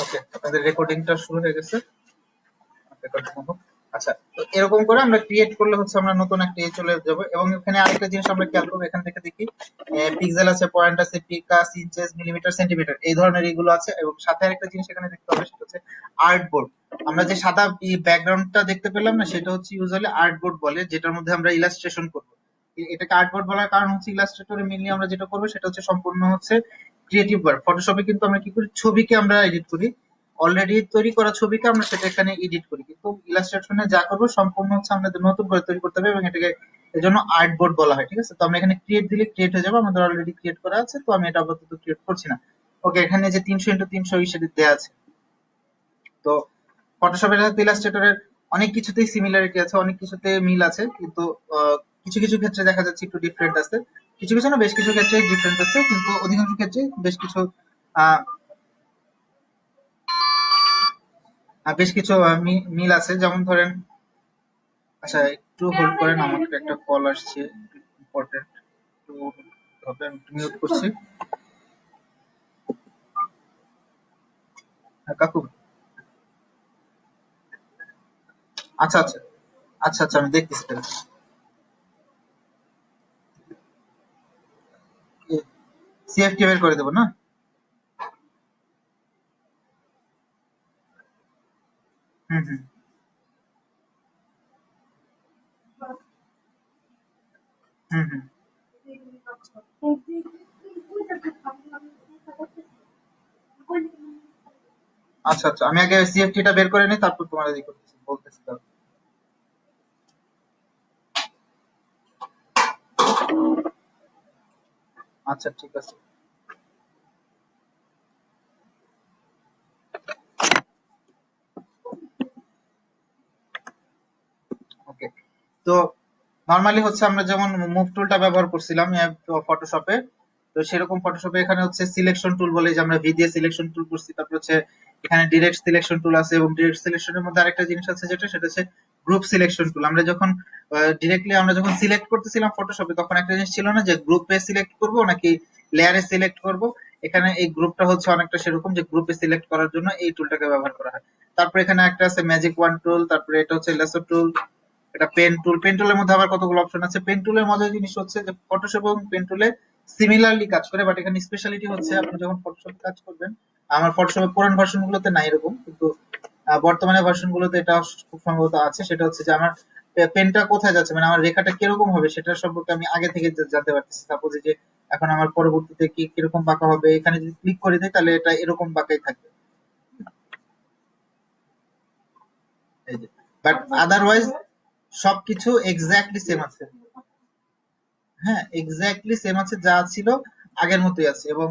ওকে, আপনাদের রেকর্ডিংটা শুরু হয়ে গেছে। আচ্ছা, তো এরকম করে আমরা ক্রিয়েট করলে হচ্ছে আমরা নতুন একটা চলে যাব। এবং এখানে আরেকটা জিনিস আমরা খেয়াল করবো, এখান থেকে দেখি পিক্সেল আছে, পয়েন্ট আছে, পিকাস, ইঞ্চেস, মিলিমিটার, সেন্টিমিটার, এই ধরনের এইগুলো আছে। এবং সাথে আরেকটা জিনিস এখানে দেখতে হবে, সেটা হচ্ছে আর্ট বোর্ড। আমরা যে সাদা ব্যাকগ্রাউন্ডটা দেখতে পেলাম না, সেটা হচ্ছে ইউজুয়ালি আর্ট বোর্ড বলে, যেটার মধ্যে আমরা ইলাস্ট্রেশন করবো। এটাকে আর্ট বোর্ড বলার কারণ হচ্ছে ইলাস্ট্রেটরে মেনলি আমরা যেটা করবো সেটা হচ্ছে সম্পূর্ণ হচ্ছে ক্রিয়েটিভ ওয়ার্ক। ফটোশপে কিন্তু আমরা কি করি, ছবিকে আমরা এডিট করি, অলরেডি তৈরি করা ছবিকে আমরা সেটা এখানে এডিট করি। কিন্তু ইলাস্ট্রেশনে যা করবো সম্পূর্ণ হচ্ছে আমাদের নতুন করে তৈরি করতে হবে, এবং এটাকে এজন্য আর্ট বোর্ড বলা হয়। ঠিক আছে, তো আমরা এখানে ক্রিয়েট দিলে ক্রিয়েট হয়ে যাবে, আমাদের অলরেডি ক্রিয়েট করা আছে, তো আমি এটা আপাতত ক্রিয়েট করছি না। ওকে, এখানে যে 300x300 হিসেবে দেওয়া আছে। তো ফটোশপের সাথে ইলাস্ট্রেটরের অনেক কিছুতেই সিমিলারিটি আছে, অনেক কিছুতে মিল আছে, কিন্তু কিছু কিছু ক্ষেত্রে দেখা যাচ্ছে একটু ডিফারেন্ট আছে। কিছু কিছু না, বেশ কিছু ক্ষেত্রে ডিফারেন্ট আছে, কিন্তু অধিকাংশ ক্ষেত্রে বেশ কিছু আহ বেশ কিছু মিল আছে। যেমন ধরেন, আচ্ছা একটু হোল্ড করেন, আমার একটা কল আসছে, ইম্পর্টেন্ট। একটু হবে, আমি মিউট করছি। হ্যাঁ, কাকু। আচ্ছা আচ্ছা আচ্ছা আচ্ছা, আমি দেখতেছি তাহলে। সিএফটি বের করে দেবো না? হুম হুম হুম হুম। আচ্ছা আচ্ছা, আমি আগে সিএফটি টা বের করে নিই, তারপর তোমার দিকে বলতেছি তাহলে। আচ্ছা ঠিক আছে। ওকে, তো নরমালি হচ্ছে আমরা যেমন মুভ টুলটা ব্যবহার করছিলাম ফটোশপে, তো সেরকম ফটোশপে এখানে হচ্ছে সিলেকশন টুল বলে, যে আমরা ভি দিয়ে সিলেকশন টুল করছি। তারপর হচ্ছে এখানে ডিরেক্ট সিলেকশন টুল আছে, এবং ডিরেক্ট সিলেকশনের মধ্যে আরেকটা জিনিস আছে, যেটা সেটা হচ্ছে গ্রুপ সিলেকশন টুল। আমরা যখন ডিরেক্টলি আমরা যখন সিলেক্ট করতেছিলাম ফটোশপে, তখন একটা জিনিস ছিল না যে গ্রুপে সিলেক্ট করব নাকি লেয়ারে সিলেক্ট করব। এখানে এই গ্রুপটা হচ্ছে অনেকটা সেরকম, যে গ্রুপে সিলেক্ট করার জন্য এই টুলটাকে ব্যবহার করা হয়। তারপর এখানে একটা আছে ম্যাজিক ওয়ান টুল, তারপরে এটা হচ্ছে লেসো টুল, এটা পেন টুল। পেন টুলের মধ্যে আবার কতগুলো অপশন আছে। পেন টুলের মজার জিনিস হচ্ছে যে ফটোশপ এবং পেন টুলে সিমিলারলি কাজ করে, বাট এখানে স্পেশালিটি হচ্ছে আপনি যখন ফটোশপে কাজ করবেন, আমার ফটোশপের পুরান ভার্সন গুলোতে নাই এরকম, কিন্তু বর্তমানে ভার্সন গুলোতে এটা খুব সম্ভবত আছে। সেটা হচ্ছে যে আমার পেনটা কোথায় যাচ্ছে, মানে আমার রেখাটা কিরকম হবে সেটা সম্পর্কে আমি আগে থেকে জানতে পারতেছি। সাপোজ যে এখন আমার পরবর্তীতে কি কিরকম বাঁকা হবে, এখানে যদি ক্লিক করে দিই তাহলে এটা এরকম বাঁকাই থাকবে। এই যে, বাট আদারওয়াইজ সবকিছু এক্স্যাক্টলি সেম আছে। হ্যাঁ, এক্স্যাক্টলি সেম আছে, যা ছিল আগের মতোই আছে। এবং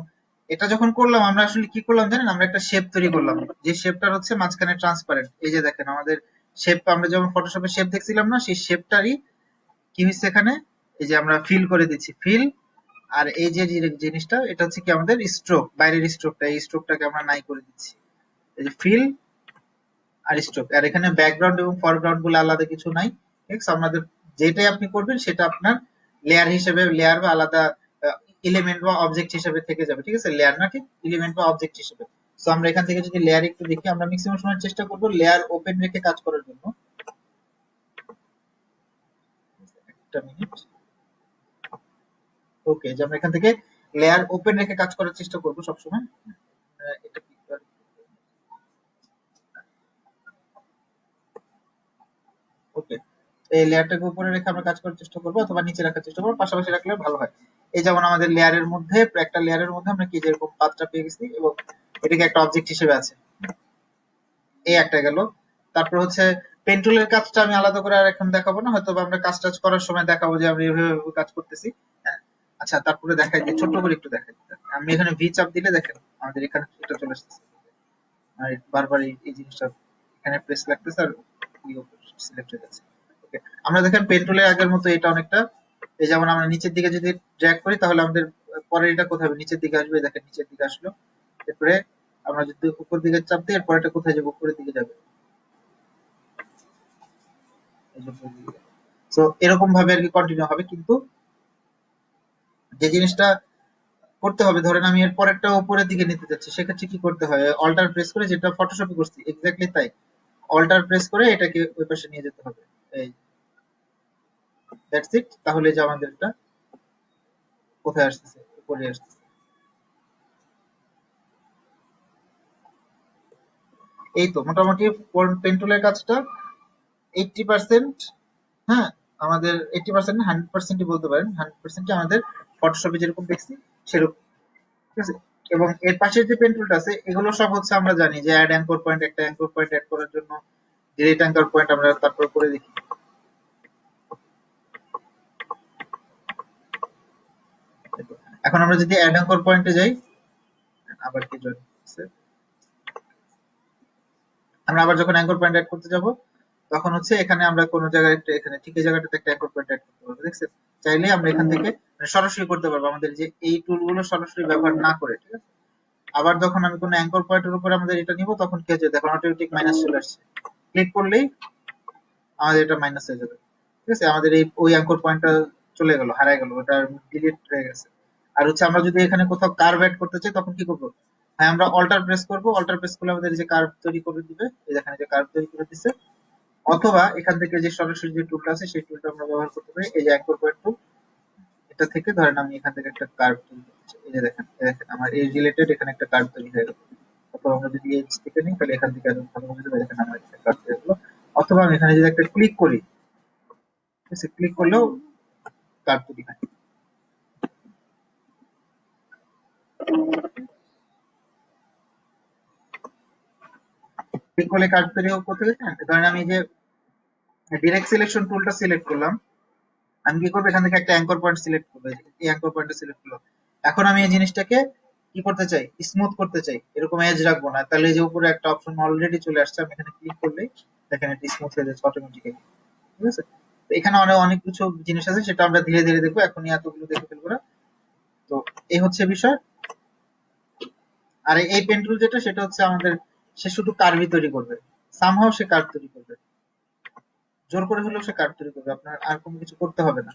এটা যখন করলাম, আমরা আসলে কি করলাম জানেন, আমরা একটা শেপ তৈরি করলাম, যে শেপটার হচ্ছে মাঝখানে ট্রান্সপারেন্ট। এই যে দেখেন আমাদের শেপ, আমরা যখন ফটোশপে শেপ দেখছিলাম না, সেই শেপটারই কি হচ্ছে এখানে, এই যে আমরা ফিল করে দিচ্ছি, ফিল। আর এই যে জিনিসটা, এটা হচ্ছে কি আমাদের স্ট্রোক, বাইরের স্ট্রোকটা, এই স্ট্রোকটাকে আমরা নাই করে দিচ্ছি। এই যে ফিল আর স্ট্রোক, আর এখানে ব্যাকগ্রাউন্ড এবং ফরগ্রাউন্ড বলে আলাদা কিছু নাই। ঠিক আছে, আমাদের যেটাই আপনি করবেন সেটা আপনার লেয়ার হিসেবে, লেয়ার বা আলাদা এলিমেন্ট বা অবজেক্ট হিসেবে থেকে যাবে। ঠিক আছে, লেয়ার না, ঠিক এলিমেন্ট বা অবজেক্ট হিসেবে। সো আমরা এখান থেকে যদি লেয়ার একটু দেখি, আমরা ম্যাক্সিমাম সময় চেষ্টা করবো লেয়ার ওপেন রেখে কাজ করার জন্য। একটা মিনিট। ওকে, যে আমরা এখান থেকে লেয়ার ওপেন রেখে কাজ করার চেষ্টা করবো সবসময়। এটা কি, ওকে, এই লেয়ারটাকে উপরে রেখে আমরা কাজ করার চেষ্টা করবো, অথবা নিচে রাখার চেষ্টা করবো, পাশাপাশি রাখলে ভালো হয়। এই যেমন আমাদের লেয়ারের মধ্যে, একটা লেয়ারের মধ্যে আমরা কি যেরকম পাতটা পেয়ে গেছি, এবং এটাকে একটা অবজেক্ট হিসেবে আছে, এই একটা গেল। তারপর হচ্ছে পেন্টুলের কাজটা আমি আলাদা করে আর এখন দেখাবো না, হয়তো আমরা কাজ টাজ করার সময় দেখাবো যে আমরা এভাবে এভাবে কাজ করতেছি। হ্যাঁ, আচ্ছা, তারপরে দেখাই দিই, ছোট্ট করে একটু দেখাই দিই। আমি এখানে ভি চাপ দিলে দেখেন আমাদের এখানে এটা চলে আসতেছে। আর বারবার এই জিনিসটা এখানে প্রেস লাগতেছে, আর সিলেক্ট হয়ে যাচ্ছে। ওকে, আমরা দেখেন পেন্টুলের আগের মতো এটা অনেকটা, এই যেমন আমরা নিচের দিকে যদি ড্র্যাগ করি, তাহলে আমাদের পরে এটা কোথায় হবে, নিচের দিকে আসবে। দেখেন নিচের দিকে আসলো। এরপরে আমরা যদি উপর দিকে চাপ দিই, এরপরে এটা কোথায় যাবে, উপরের দিকে যাবে। তো এরকম ভাবে আর কি কন্টিনিউ হবে। কিন্তু যে জিনিসটা করতে হবে, ধরেন আমি এর পরেরটা উপরের দিকে নিতে চাচ্ছি, সেক্ষেত্রে কি করতে হয়? অল্টার প্রেস করে, যেটা ফটোশপে করছি এক্স্যাক্টলি তাই, অল্টার প্রেস করে এটাকে ওই পাশে নিয়ে যেতে হবে। এই দ্যাটস ইট। তাহলে যে আমাদের এটা কোথায় আসতেছে? উপরে আসতেছে। এই তো মোটামুটি পেন টুলের কাজটা 80%, হ্যাঁ, আমাদের 80% না, 100%ই বলতে পারেন, 100%ই আমাদের ফটোশপে যেরকম দেখছি সেরকম, ঠিক আছে। এবং এর পাশের যে পেন টুলটা আছে, এগুলো সব হচ্ছে আমরা জানি যে অ্যাড অ্যাঙ্কর পয়েন্ট, একটা অ্যাঙ্কর পয়েন্ট অ্যাড করার জন্য ডিলিট অ্যাঙ্কর পয়েন্ট আমরা তারপর করে দেখি। এখন আমরা যদি অ্যাড অ্যাঙ্কর পয়েন্টে যাই, আবার কি জয়েন করছে, আমরা আবার যখন অ্যাঙ্কর পয়েন্ট অ্যাড করতে যাব, তখন হচ্ছে এখানে আমরা কোনো জায়গায় এখানে ঠিক এই জায়গাটাতে একটা অ্যাঙ্কর পয়েন্ট অ্যাড করতে পারবো, দেখছেন? চাইলে আমরা এখান থেকে মানে সরাসরি করতে পারবো, আমাদের যে এই টুলগুলো সরাসরি ব্যবহার না করে, ঠিক আছে। আবার যখন আমি কোনো অ্যাঙ্কর পয়েন্টের উপর আমাদের এটা নিব, তখন কি হচ্ছে দেখুন, অটোমেটিক মাইনাস চলে আসছে। ক্লিক করলেই আমাদের এটা মাইনাস হয়ে যাবে, ঠিক আছে। আমাদের এই ওই অ্যাঙ্কর পয়েন্টটা চলে গেল, হারায় গেল, ওটা ডিলিট হয়ে গেছে। আর হচ্ছে আমরা যদি এখানে কোথাও কার্ভ অ্যাড করতে চাই, তখন কি করবো? হ্যাঁ, আমরা অল্টার প্রেস করবো, অল্টার প্রেস করলে আমাদের যে কার্ভ তৈরি করে দিবে, এই এখানে যে কার্ভ তৈরি করে দিচ্ছে। অথবা এখান থেকে যে সরাসরি যে টুলটা আছে, সেই টুলটা আমরা ব্যবহার করতে পারি, এই যে অ্যাঙ্কর পয়েন্ট টুল, এটা থেকে ধরেন আমি এখান থেকে একটা কার্ভ তৈরি করছি, এই যে দেখেন, এই দেখেন আমার এই রিলেটেড এখানে একটা কার্ভ তৈরি হয়ে গেল। অথবা আমরা যদি এজ থেকে নিই, তাহলে এখান থেকে একদম ভালো বুঝতে পারি, দেখেন আমার একটা কার্ভ তৈরি হলো। অথবা আমি এখানে যদি একটা ক্লিক করি, ঠিক আছে, ক্লিক করলেও কার্ভ তৈরি হয়। ক্লিক করলে কার্ভ তৈরি করতে গেছেন, ধরেন আমি যে ডিরেক্ট সিলেকশন টুলটা সিলেক্ট করলাম, আমি কি করবো, এখান থেকে একটা অ্যাঙ্কর পয়েন্ট সিলেক্ট করবো, এই অ্যাঙ্কর পয়েন্টটা সিলেক্ট করলাম। এখন আমি এই জিনিসটাকে কি করতে চাই? স্মুথ করতে চাই, এরকম এজ রাখবো না, তাহলে এই যে উপরে একটা অপশন অলরেডি চলে আসছে, আমি এখানে ক্লিক করলেই দেখেন এটা স্মুথ হয়ে যাচ্ছে অটোমেটিক্যালি, ঠিক আছে। তো এখানে অনেক অনেক কিছু জিনিস আছে, সেটা আমরা ধীরে ধীরে দেখবো, এখনই এতগুলো দেখে ফেলবো না। তো এই হচ্ছে বিষয়। আর এই পেন টুল যেটা, সেটা হচ্ছে আমাদের, সে শুধু কার্ভই তৈরি করবে, সামহাও সে কার্ভ তৈরি করবে, জোর করে হলেও সে কার্ভ তৈরি করবে, আপনার আর কোনো কিছু করতে হবে না,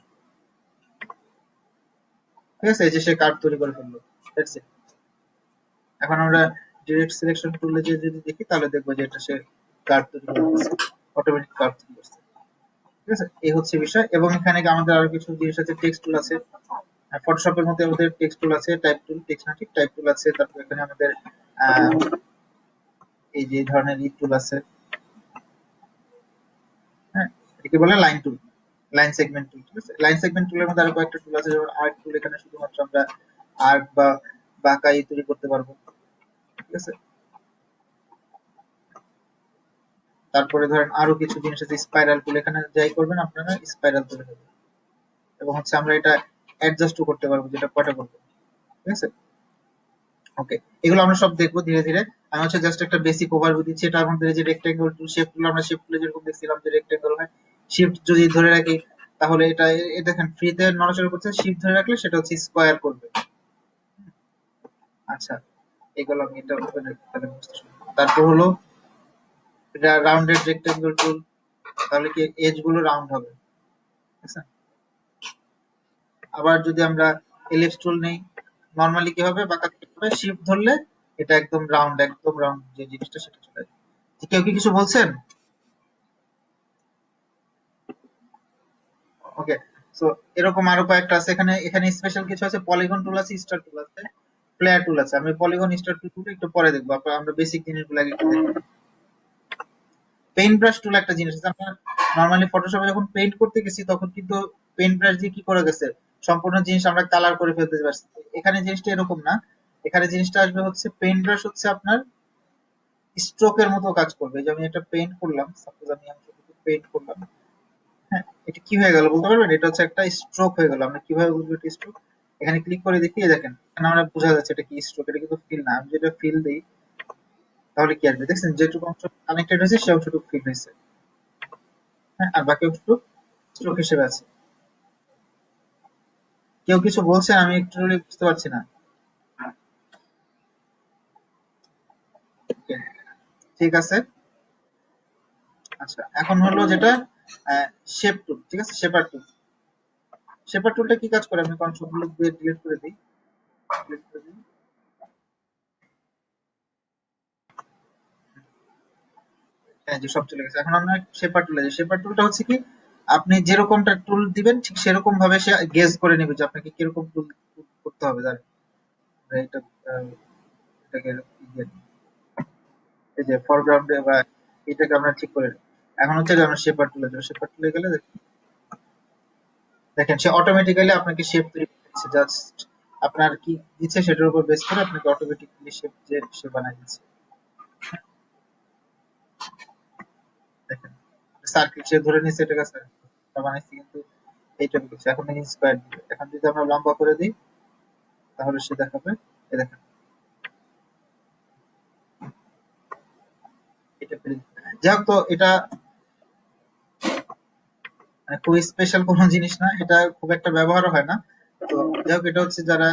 ঠিক আছে। এই যে সে কার্ভ তৈরি করে ফেললো, দ্যাটস ইট। এখন আমরা ডিরেক্ট সিলেকশন টুলে যে যদি দেখি, তাহলে দেখবো যে এটা সে কার্ভ তৈরি করতেছে, অটোমেটিক কার্ভ তৈরি করছে, ঠিক আছে। এই হচ্ছে বিষয়। এবং এখানে আমাদের আরো কিছু জিনিস আছে, টেক্সট টুল আছে, ফটোশপের মধ্যে আমাদের টেক্সট টুল আছে, টাইপ টুল, টেক্সট না ঠিক টাইপ টুল আছে, তারপর এখানে আমাদের আহ, এই যে ধরনের ই টুল আছে, হ্যাঁ, একে বলে লাইন টুল, লাইন সেগমেন্ট টুল, ঠিক আছে। লাইন সেগমেন্ট টুলের মধ্যে আরো কয়েকটা টুল আছে, যেমন আর্ক টুল, এখানে শুধুমাত্র আমরা আর্ক বা বাঁকা ই তৈরি করতে পারবো, ঠিক আছে। তারপরে ধরেন আরো কিছু জিনিস আছে, স্পাইরাল টুল, এখানে যাই করবেন আপনারা স্পাইরাল তুলে নেবেন, এবং হচ্ছে আমরা এটা অ্যাডজাস্টও করতে পারবো, যেটা কটা করবো, ঠিক আছে। ওকে, এগুলো আমরা সব দেখবো ধীরে ধীরে। আমি হচ্ছে জাস্ট একটা বেসিক ওভারভিউ দিচ্ছি। এটার মধ্যে যে রেক্টেঙ্গল টুল, শেপ টুল, আমরা শেপ টুলে যেরকম দেখছিলাম যে রেক্টেঙ্গল হয়, শিফট যদি ধরে রাখি, তাহলে এটা দেখেন ফ্রিতে নড়াচড়া করছে, শিফট ধরে রাখলে সেটা হচ্ছে স্কোয়ার করবে। আচ্ছা, এগুলো আমি এটা open রাখি, তাহলে বুঝতে সুবিধা হবে। তারপর হলো রাউন্ডেড রেক্টেঙ্গল টুল, তাহলে কি এজ গুলো রাউন্ড হবে, ঠিক আছে। আবার যদি আমরা এলিপস টুল নেই, নরমালি কি হবে, বাঁকা দিকে হবে, শিফট ধরলে এটা একদম রাউন্ড, একদম রাউন্ড যে জিনিসটা সেটা চলে আসবে। কেউ কি কিছু বলছেন? ওকে, সো এরকম আরো কয়েকটা আছে, এখানে এখানে স্পেশাল কিছু আছে, পলিগন টুল আছে, স্টার টুল আছে, ফ্লেয়ার টুল আছে। আমি পলিগন স্টার টুল একটু পরে দেখবো, আমরা বেসিক জিনিসগুলো আগে একটু দেখি। পেইন্ট ব্রাশ টুল একটা জিনিস আছে, আমরা নরমালি ফটোশপে যখন পেইন্ট করতে গেছি, তখন কিন্তু পেইন্ট ব্রাশ দিয়ে কি করে গেছে, সম্পূর্ণ জিনিস আমরা কালার করে ফেলতে পারছি। এখানে জিনিসটা এরকম না, এখানে জিনিসটা আসবে হচ্ছে, পেইন্ট ব্রাশ হচ্ছে আপনার স্ট্রোকের মতো কাজ করবে। যে আমি এটা পেইন্ট করলাম, সাপোজ আমি পেইন্ট করলাম, হ্যাঁ, এটা কি হয়ে গেল বলতে পারবেন? এটা হচ্ছে একটা স্ট্রোক হয়ে গেল। আমরা কিভাবে বুঝবো এটা স্ট্রোক? এখানে ক্লিক করে দেখি, এই দেখেন এখানে আমরা বোঝা যাচ্ছে এটা কি স্ট্রোক, এটা কিন্তু ফিল না। আমি যেটা ফিল দিই, তাহলে কি আসবে দেখছেন, যেটুকু অংশ কানেক্টেড হয়েছে সে অংশটুকু ফিল হয়েছে, হ্যাঁ, আর বাকি অংশটুকু স্ট্রোক হিসেবে আছে। কেউ কিছু বলছেন? আমি একটু বুঝতে পারছি না। Okay, ঠিক আছে। আচ্ছা, এখন হলো যেটা শেপ টুল, ঠিক আছে, শেপার টুল। শেপার টুলটা কি কাজ করে, আমি কনসোল গুলো দিয়ে ডিলিট করে দিই। Click করে দিন। হ্যাঁ, যে সব চলে গেছে। এখন আমরা শেপার টুলে যাই। শেপার টুলটা হচ্ছে কি, আপনি যেরকমটা টুল দিবেন ঠিক সেরকম ভাবে সে গেজ করে নেবে যে আপনাকে কিরকম টুল করতে হবে। দাঁড়ান, এটা এটাকে ইয়ে, এই যে ফরগ্রাউন্ডে বা এটাকে আমরা ঠিক করে নিই। এখন হচ্ছে যে আমরা শেপার টুলে যাবো। শেপার টুলে গেলে দেখেন সে অটোমেটিক্যালি আপনাকে শেপ তৈরি করে দিচ্ছে। জাস্ট আপনার কি দিচ্ছে সেটার উপর বেস করে আপনাকে অটোমেটিক্যালি শেপ যে সে বানাই দিচ্ছে। দেখেন সার্কেল সে ধরে নিচ্ছে, এটাকে সার্কেল বানাইছে, কিন্তু এইটা কিছু এখন স্কোয়ার দিবে। এখন যদি আমরা লম্বা করে দিই তাহলে সে দেখাবে, এই দেখেন এটা ফেলে দিচ্ছে। যাই হোক, তো এটা মানে খুব স্পেশাল কোনো জিনিস না, এটা খুব একটা ব্যবহারও হয় না। তো যাই হোক, এটা হচ্ছে যারা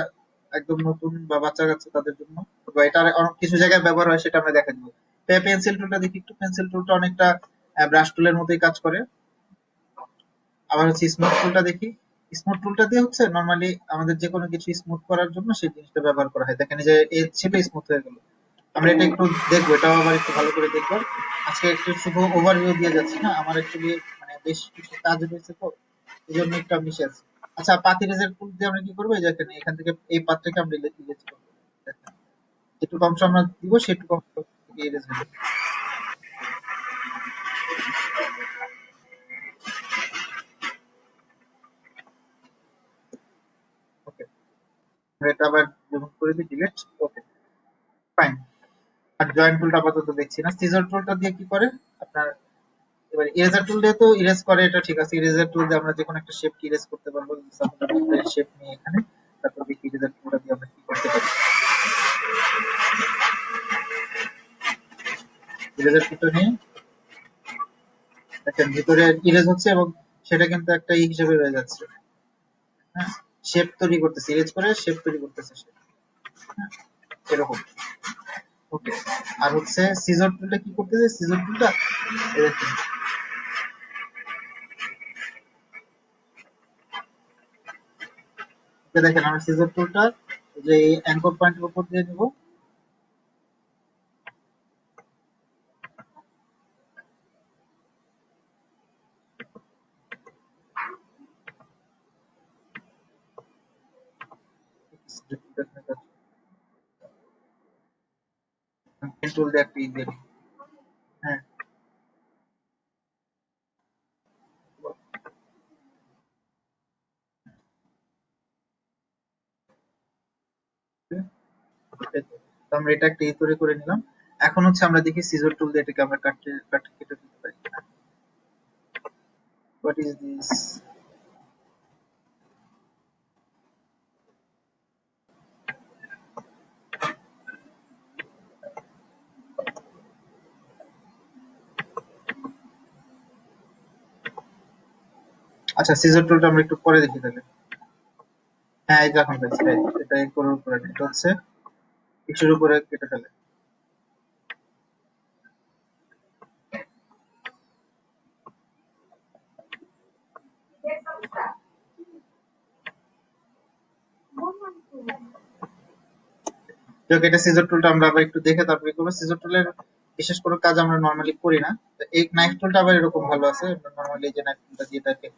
একদম নতুন বা বাচ্চা কাচ্চা তাদের জন্য, বা এটা অনেক কিছু জায়গায় ব্যবহার হয় সেটা আমরা দেখা দিব। পেন্সিল টুলটা দেখি একটু। পেন্সিল টুলটা অনেকটা ব্রাশ টুলের মতোই কাজ করে। আবার হচ্ছে স্মুথ টুলটা দেখি। স্মুথ টুলটা দিয়ে হচ্ছে নর্মালি আমাদের যে কোনো কিছু স্মুথ করার জন্য সেই জিনিসটা ব্যবহার করা হয়। দেখেন এই যে এই শেপে স্মুথ হয়ে গেল। আমরা এটা একটু দেখবো, এটাও আবার একটু ভালো করে দেখবো। আজকে একটু শুধু ওভারভিউ দিয়ে যাচ্ছি না, আমার অ্যাকচুয়ালি মানে বেশ কিছু কাজ রয়েছে, তো এই জন্য একটু আমি মিশে আছি। আচ্ছা, পাতি রেজার টুল দিয়ে আমরা কি করবো, এই দেখেন এখান থেকে এই পাত্রটাকে আমরা ইরেজ করবো। দেখেন, যেটুকু অংশ আমরা দিব সেটুকু অংশ থেকে ইরেজ হয়ে যাবে। ওকে, আমরা এটা আবার রিমুভ করে দিই, ডিলিট। ওকে, ফাইন। আর জয়েন্ট টুলটা আপাতত দেখছি না। সিজার টুলটা দিয়ে কি করে আপনার, এবার ইরেজার টুল দিয়ে তো ইরেজ করে, এটা ঠিক আছে। ইরেজার টুল দিয়ে আমরা যে কোনো একটা শেপ ইরেজ করতে পারবো। সাপোজ আমি একটা শেপ নিয়ে এখানে, তারপর দেখি ইরেজার টুলটা দিয়ে আমরা কি করতে পারি। ইরেজার টুলটা নিয়ে দেখেন ভিতরে ইরেজ হচ্ছে এবং সেটা কিন্তু একটা হিসেবে রয়ে যাচ্ছে। হ্যাঁ, শেপ তৈরি করতেছে, ইরেজ করে শেপ তৈরি করতেছে সে। হ্যাঁ, এরকম। ওকে, আর হচ্ছে সিজার টুলটা কি করতেছে, সিজার টুলটা এই দেখেন, দেখেন আমরা সিজার টুলটা যে অ্যাঙ্কর পয়েন্টের উপর দিয়ে নিব। পেন টুল দিয়ে একটা দিয়ে নিই। হ্যাঁ, তো আমরা এটা একটা তৈরি করে নিলাম। এখন হচ্ছে আমরা দেখি সিজার টুল দিয়ে এটাকে আমরা কেটে দিতে পারি কিনা। What is this? আচ্ছা, সিজার টুলটা আমরা একটু পরে দেখি তাহলে। হ্যাঁ, এই যে এখন পেয়েছি, এটা এই করার উপরে এটা হচ্ছে কিছুর উপরে কেটে ফেলে। যাক, এটা সিজার টুলটা আমরা আবার একটু দেখে তারপরে করবো। সিজার টুলের বিশেষ কোনো কাজ আমরা নর্মালি করি না। তো এই নাইফ টুলটা আবার এরকম ভালো আছে, আমরা নর্মালি যে নাইফ টুলটা দিয়ে এটাকে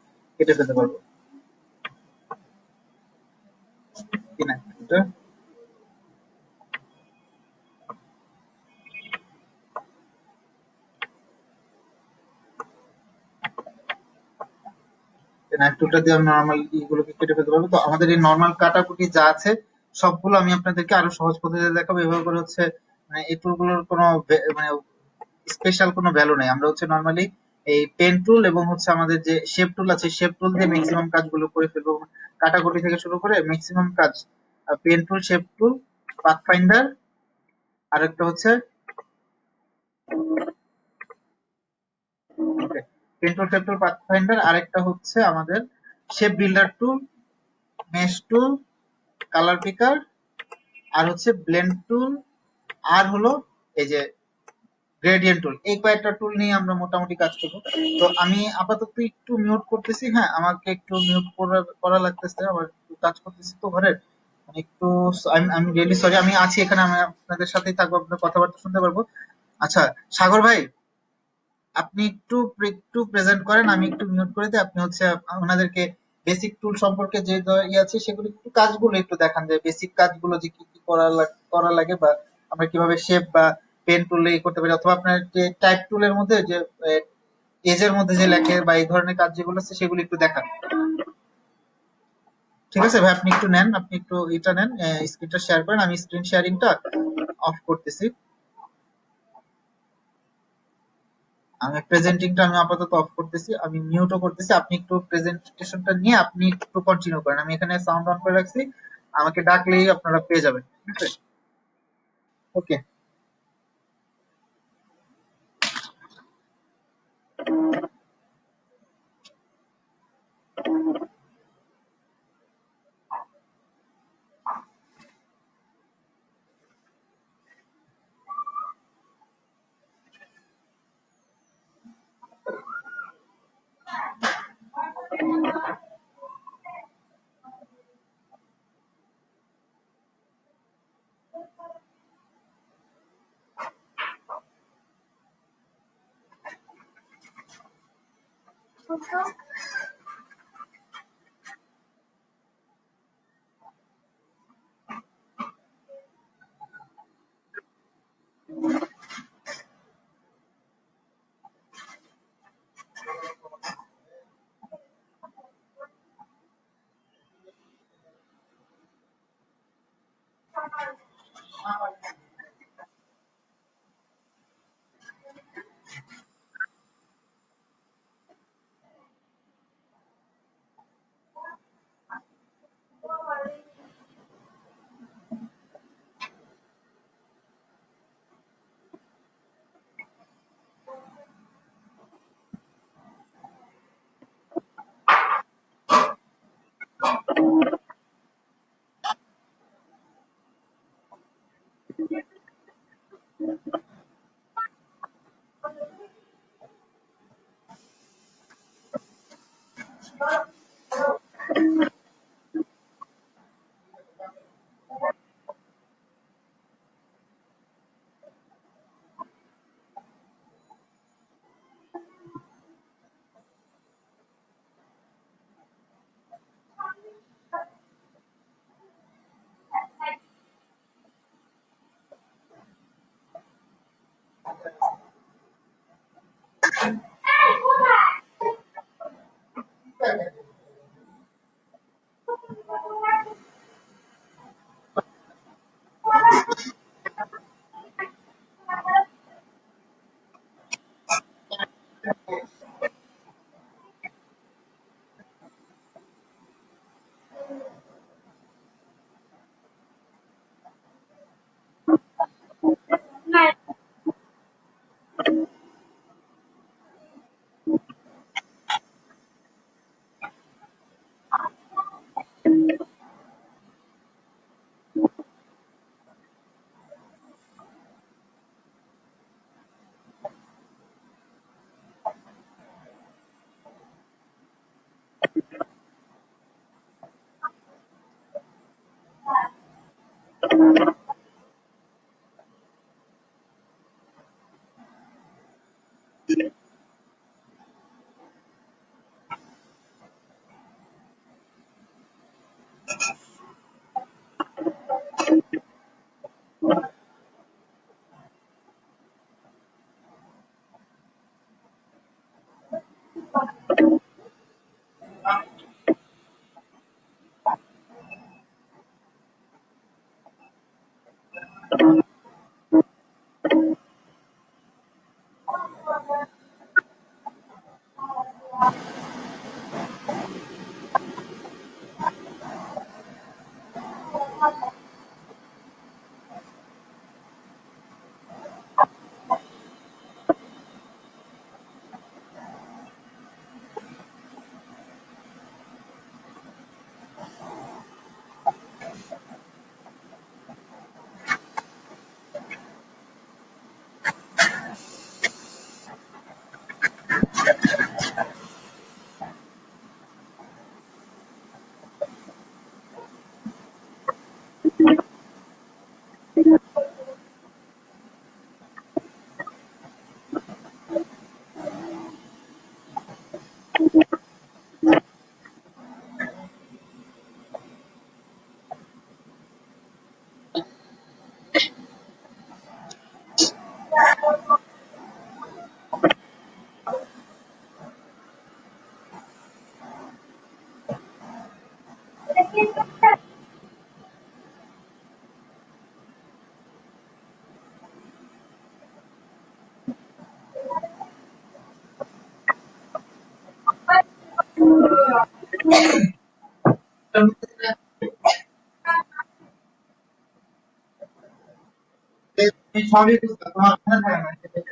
কেটে ফেলতে পারবো। কি নাইফ টুলটা? এই নাইফ টুলটা দিয়ে আমরা নর্মাল এগুলোকে কেটে ফেলতে পারবো। তো আমাদের এই নর্মাল কাটাকুটি যা আছে সবগুলো আমি আপনাদেরকে আরো সহজ পদ্ধতিতে দেখাবো। এভাবে করে হচ্ছে মানে এই টুলগুলোর কোনো মানে স্পেশাল কোনো ভ্যালু নেই। আমরা হচ্ছে নর্মালি এই পেন টুল এবং হচ্ছে আমাদের যে শেপ টুল আছে শেপ টুল দিয়ে ম্যাক্সিমাম কাজগুলো করে ফেলবো। কাটাকুটি থেকে শুরু করে ম্যাক্সিমাম কাজ পেন টুল, শেপ টুল, পাথফাইন্ডার, আর একটা হচ্ছে পেন টুল, শেপ টুল, পাথফাইন্ডার, আরেকটা হচ্ছে আমাদের শেপ বিল্ডার টুল, মেশ টুল, কালার পিকার, আর হচ্ছে ব্লেন্ড টুল, আর হলো এই যে গ্রেডিয়েন্ট টুল। এই কয়েকটা টুল নিয়ে আমরা মোটামুটি কাজ করবো। তো আমি আপাতত একটু মিউট করতেছি। হ্যাঁ, আমাকে একটু মিউট করা করা লাগতেছে, আবার একটু কাজ করতেছি তো ঘরে। মানে একটু আমি রিয়েলি সরি, আমি আছি এখানে, আমি আপনাদের সাথেই থাকবো, আপনার কথাবার্তা শুনতে পারবো। আচ্ছা, সাগর ভাই, আপনি একটু প্রেজেন্ট করেন, আমি একটু মিউট করে দিই। আপনি হচ্ছে ওনাদেরকে বেসিক টুল সম্পর্কে যে ইয়ে আছে সেগুলো একটু কাজগুলো একটু দেখান, যে বেসিক কাজগুলো যে কি কি করা লাগে, বা আমরা কিভাবে শেপ বা পেন টুলে করতে পারি, অথবা আপনার যে টাইপ টুলের মধ্যে যে এজের মধ্যে যে লেখে বা এই ধরনের কাজ যেগুলো আছে সেগুলো একটু দেখান। ঠিক আছে ভাই, আপনি একটু নেন, আপনি একটু এটা নেন, স্ক্রিনটা শেয়ার করেন, আমি স্ক্রিন শেয়ারিংটা অফ করতেছি। আমি প্রেজেন্টিংটা আমি আপাতত অফ করতেছি, আমি মিউটও করতেছি। আপনি একটু প্রেজেন্টেশনটা নিয়ে আপনি একটু কন্টিনিউ করেন, আমি এখানে সাউন্ড অন করে রাখছি, আমাকে ডাকলেই আপনারা পেয়ে যাবেন। ঠিক আছে, ওকে। সবই বুঝতে তোমার মনে থাকে না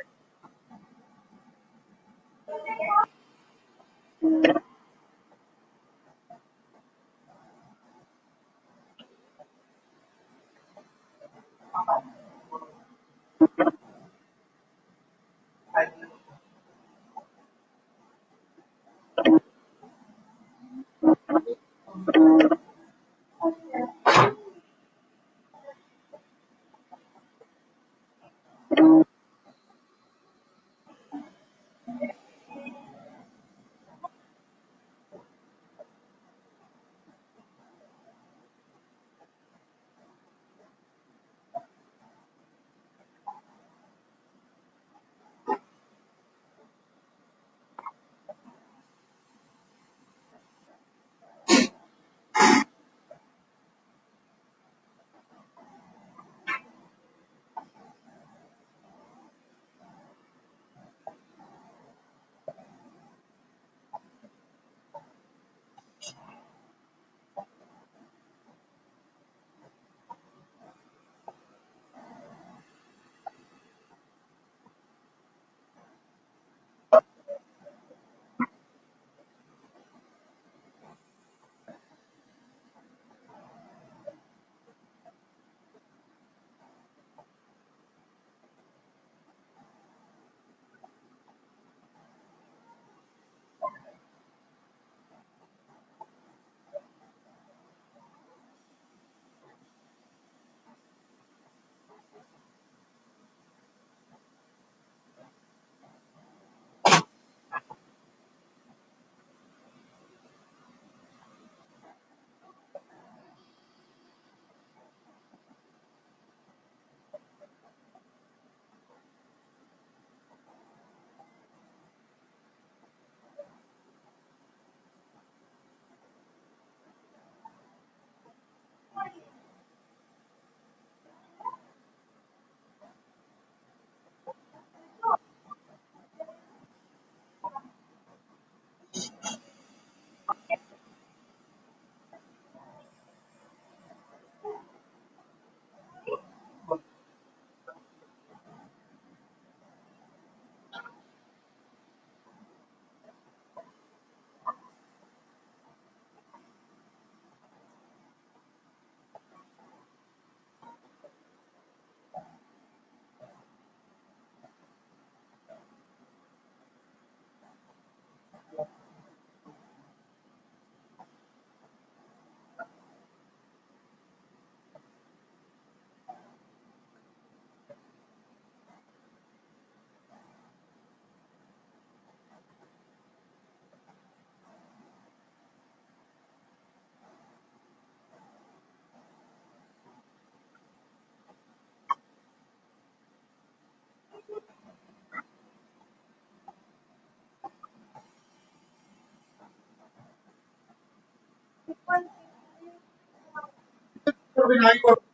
করবে নাই করবে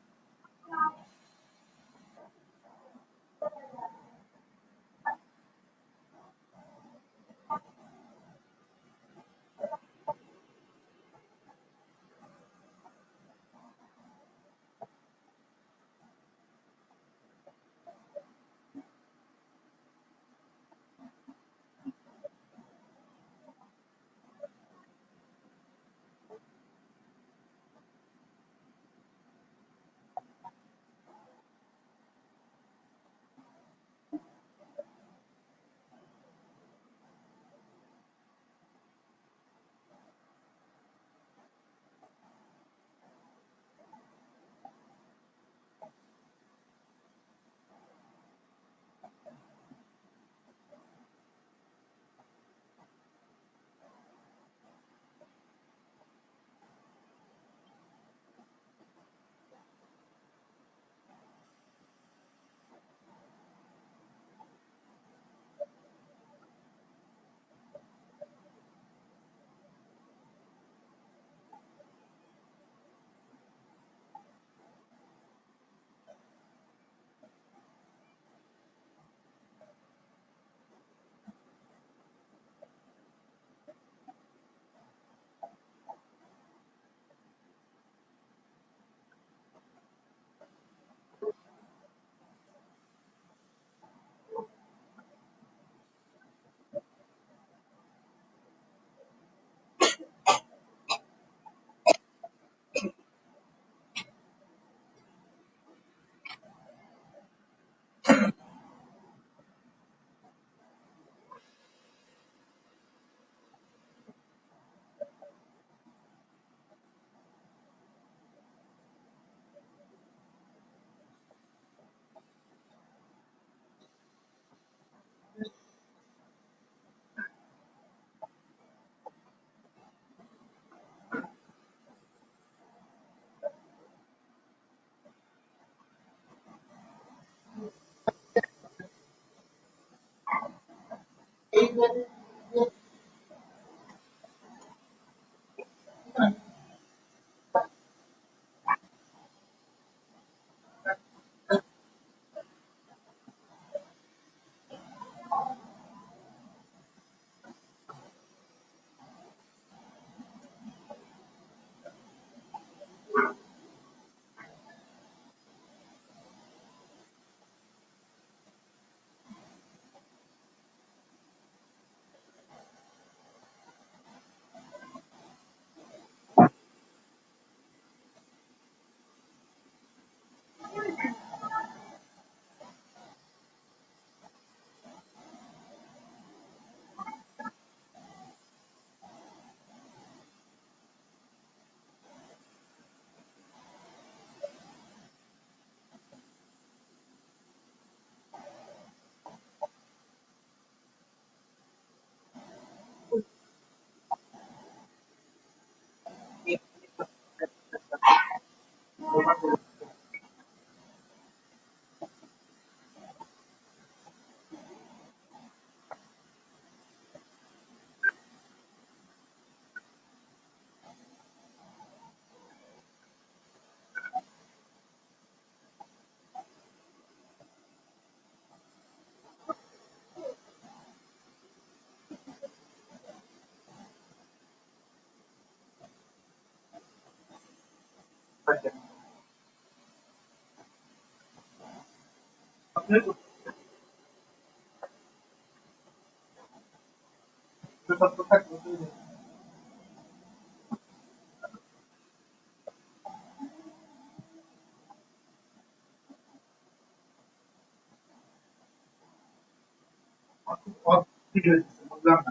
বুঝলাম না।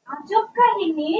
আজব কাহিনী।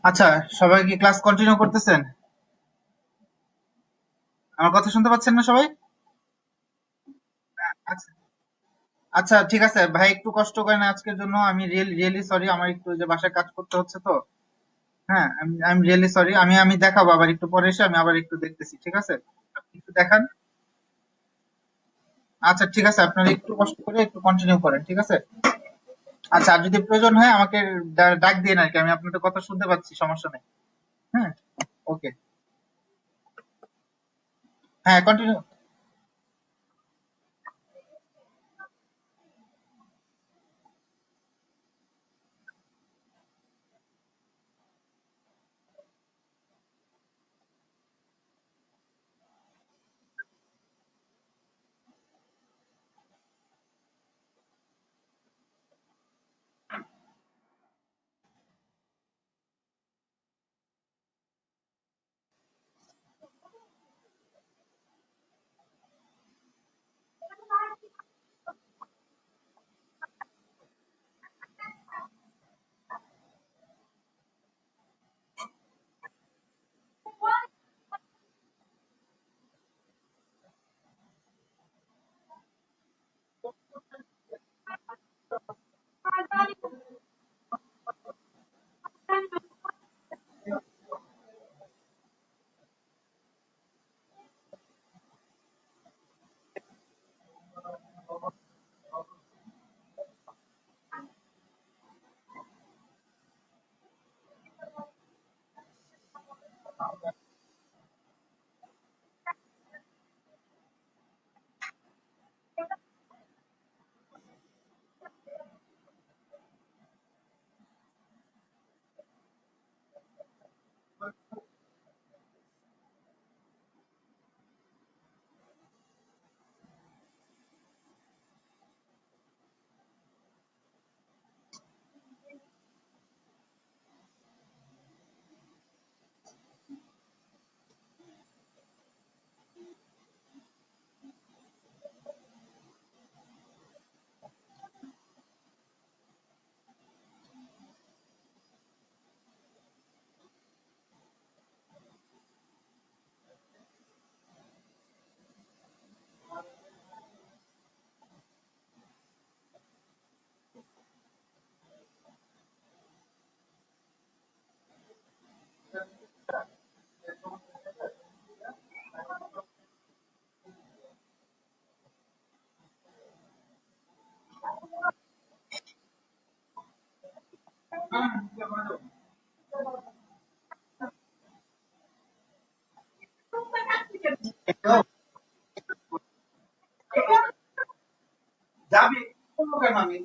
আচ্ছা, সবাই কি ক্লাস কন্টিনিউ করতেছেন? আমার কথা শুনতে পাচ্ছেন না সবাই? আচ্ছা, আচ্ছা, ঠিক আছে ভাই, একটু কষ্ট করেন আজকের জন্য। আমি রিয়েলি সরি, আমার একটু যে বাসায় কাজ করতে হচ্ছে তো। হ্যাঁ, আমি রিয়েলি সরি। আমি দেখাবো আবার একটু পরে এসে, আমি আবার একটু দেখতেছি, ঠিক আছে? আপনি একটু দেখান। আচ্ছা ঠিক আছে, আপনারা একটু কষ্ট করে একটু কন্টিনিউ করেন, ঠিক আছে? আচ্ছা, আর যদি প্রয়োজন হয় আমাকে ডাক দিয়ে আর কি, আমি আপনাদের কথা শুনতে পাচ্ছি, সমস্যা নেই। হ্যাঁ, ওকে। হ্যাঁ, কন্টিনিউ। যাবি কেন? আমি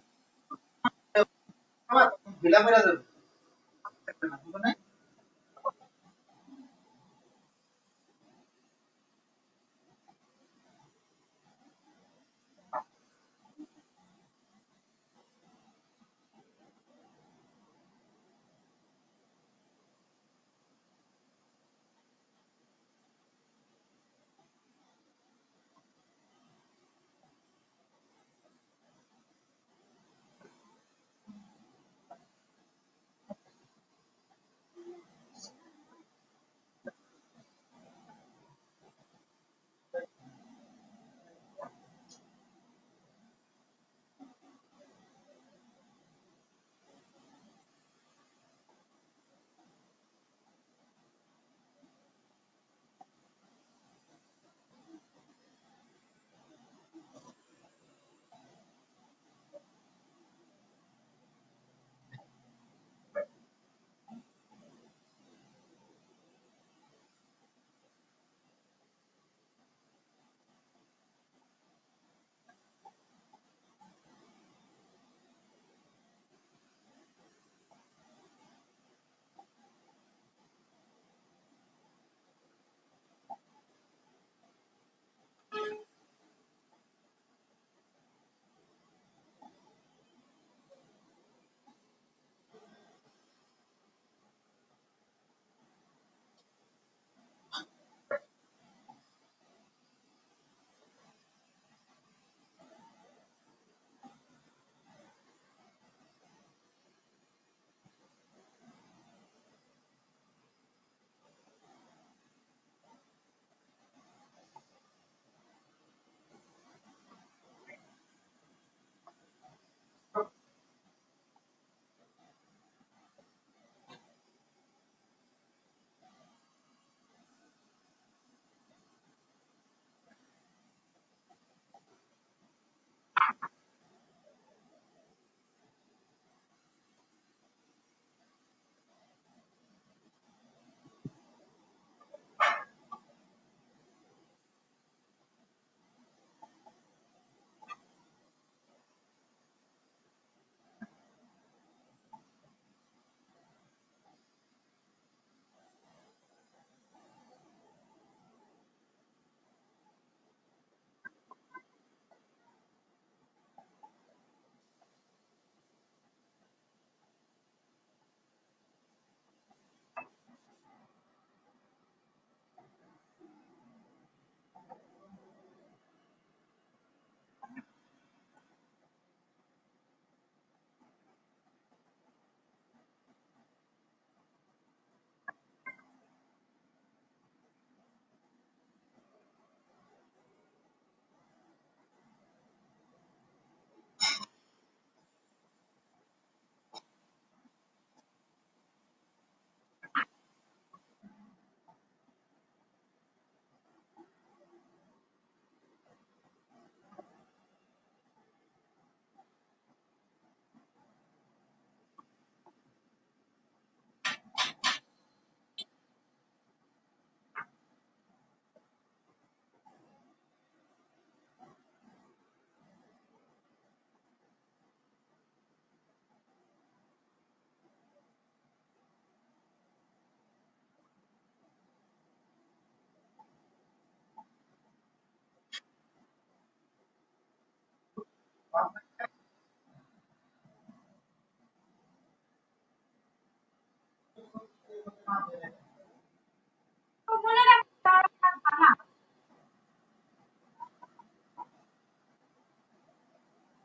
ভিলা ফেরা যাবে।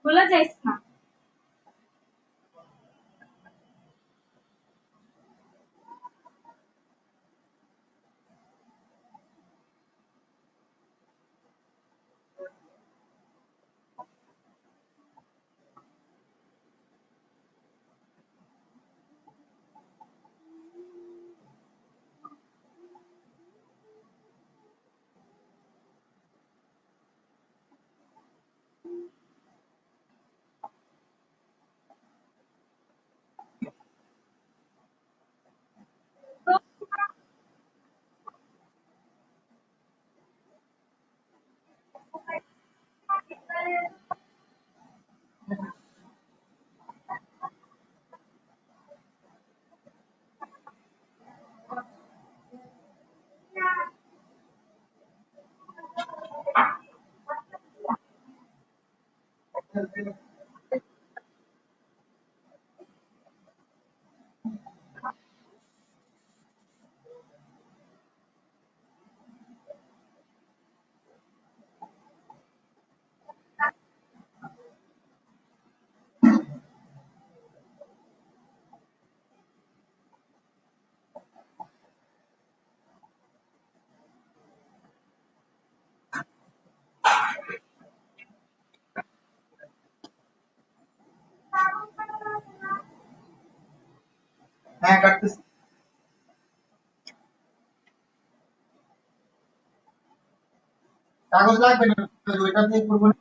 ভুলে যাইস না। হ্যাঁ কাটতেছি। কাগজ লাগবে না, ওইটা দিয়ে করবো না।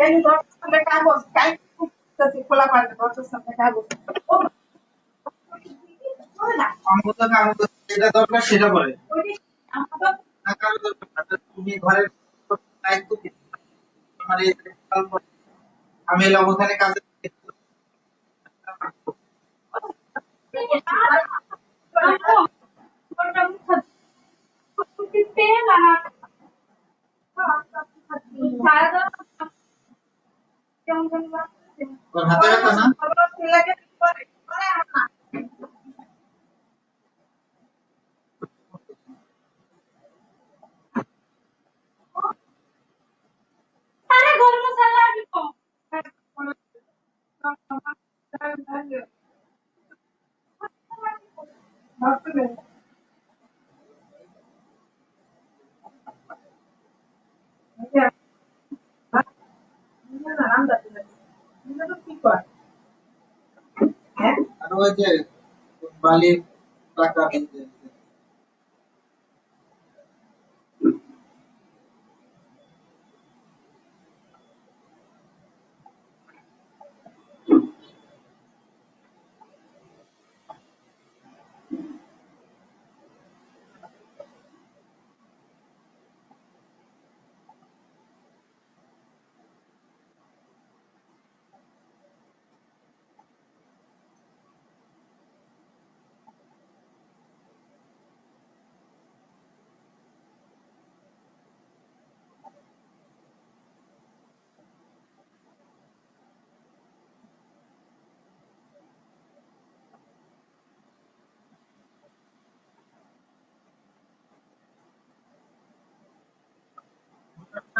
Ele gosta de carros, cai com la parte, gosta de carros. অঙ্কটা কাগজ যেটা দরকার সেটা করে না, কারো দরকার না। তুমি ঘরের দায়িত্ব কি? আমার এই আমি এলাম ওখানে কাজে। তোর হাতে ব্যথা না? আরে গরম মশলা দিব। আর ওই যে বালির টাকা দিতে।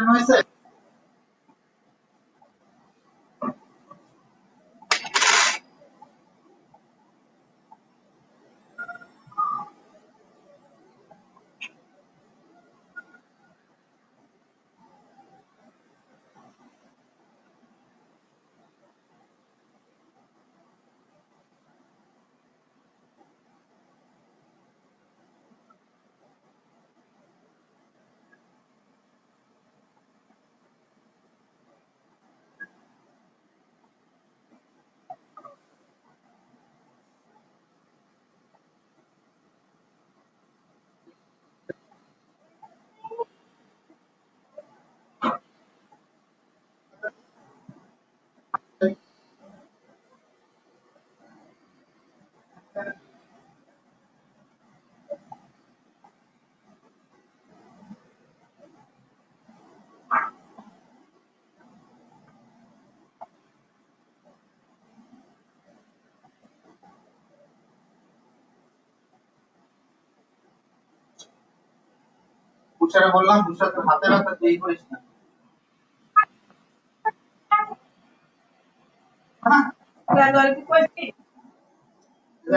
হয়েছে? রুষারে বললাম, রুষা তোর হাতে ব্যথা, তুই করিস না। হ্যাঁ,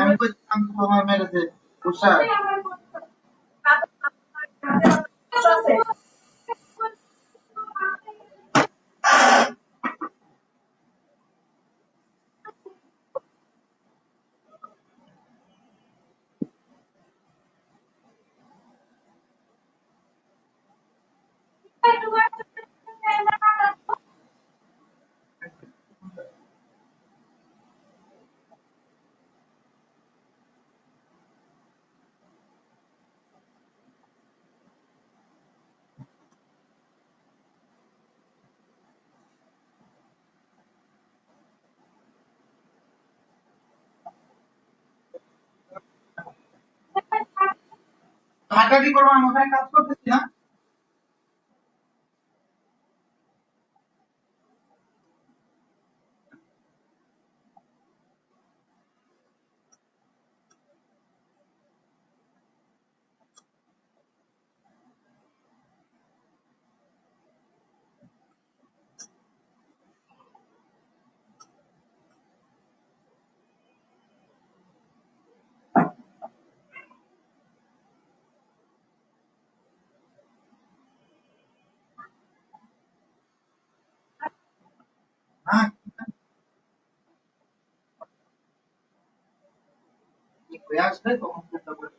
আমি কইছিলাম তোমার মেরেছে রুষা। হাঁটাহাঁটি করবো, আমি ওখানে কাজ করতেছি না। হ্যাঁ, ঠিক হয়ে আসবে তখন চেষ্টা করে।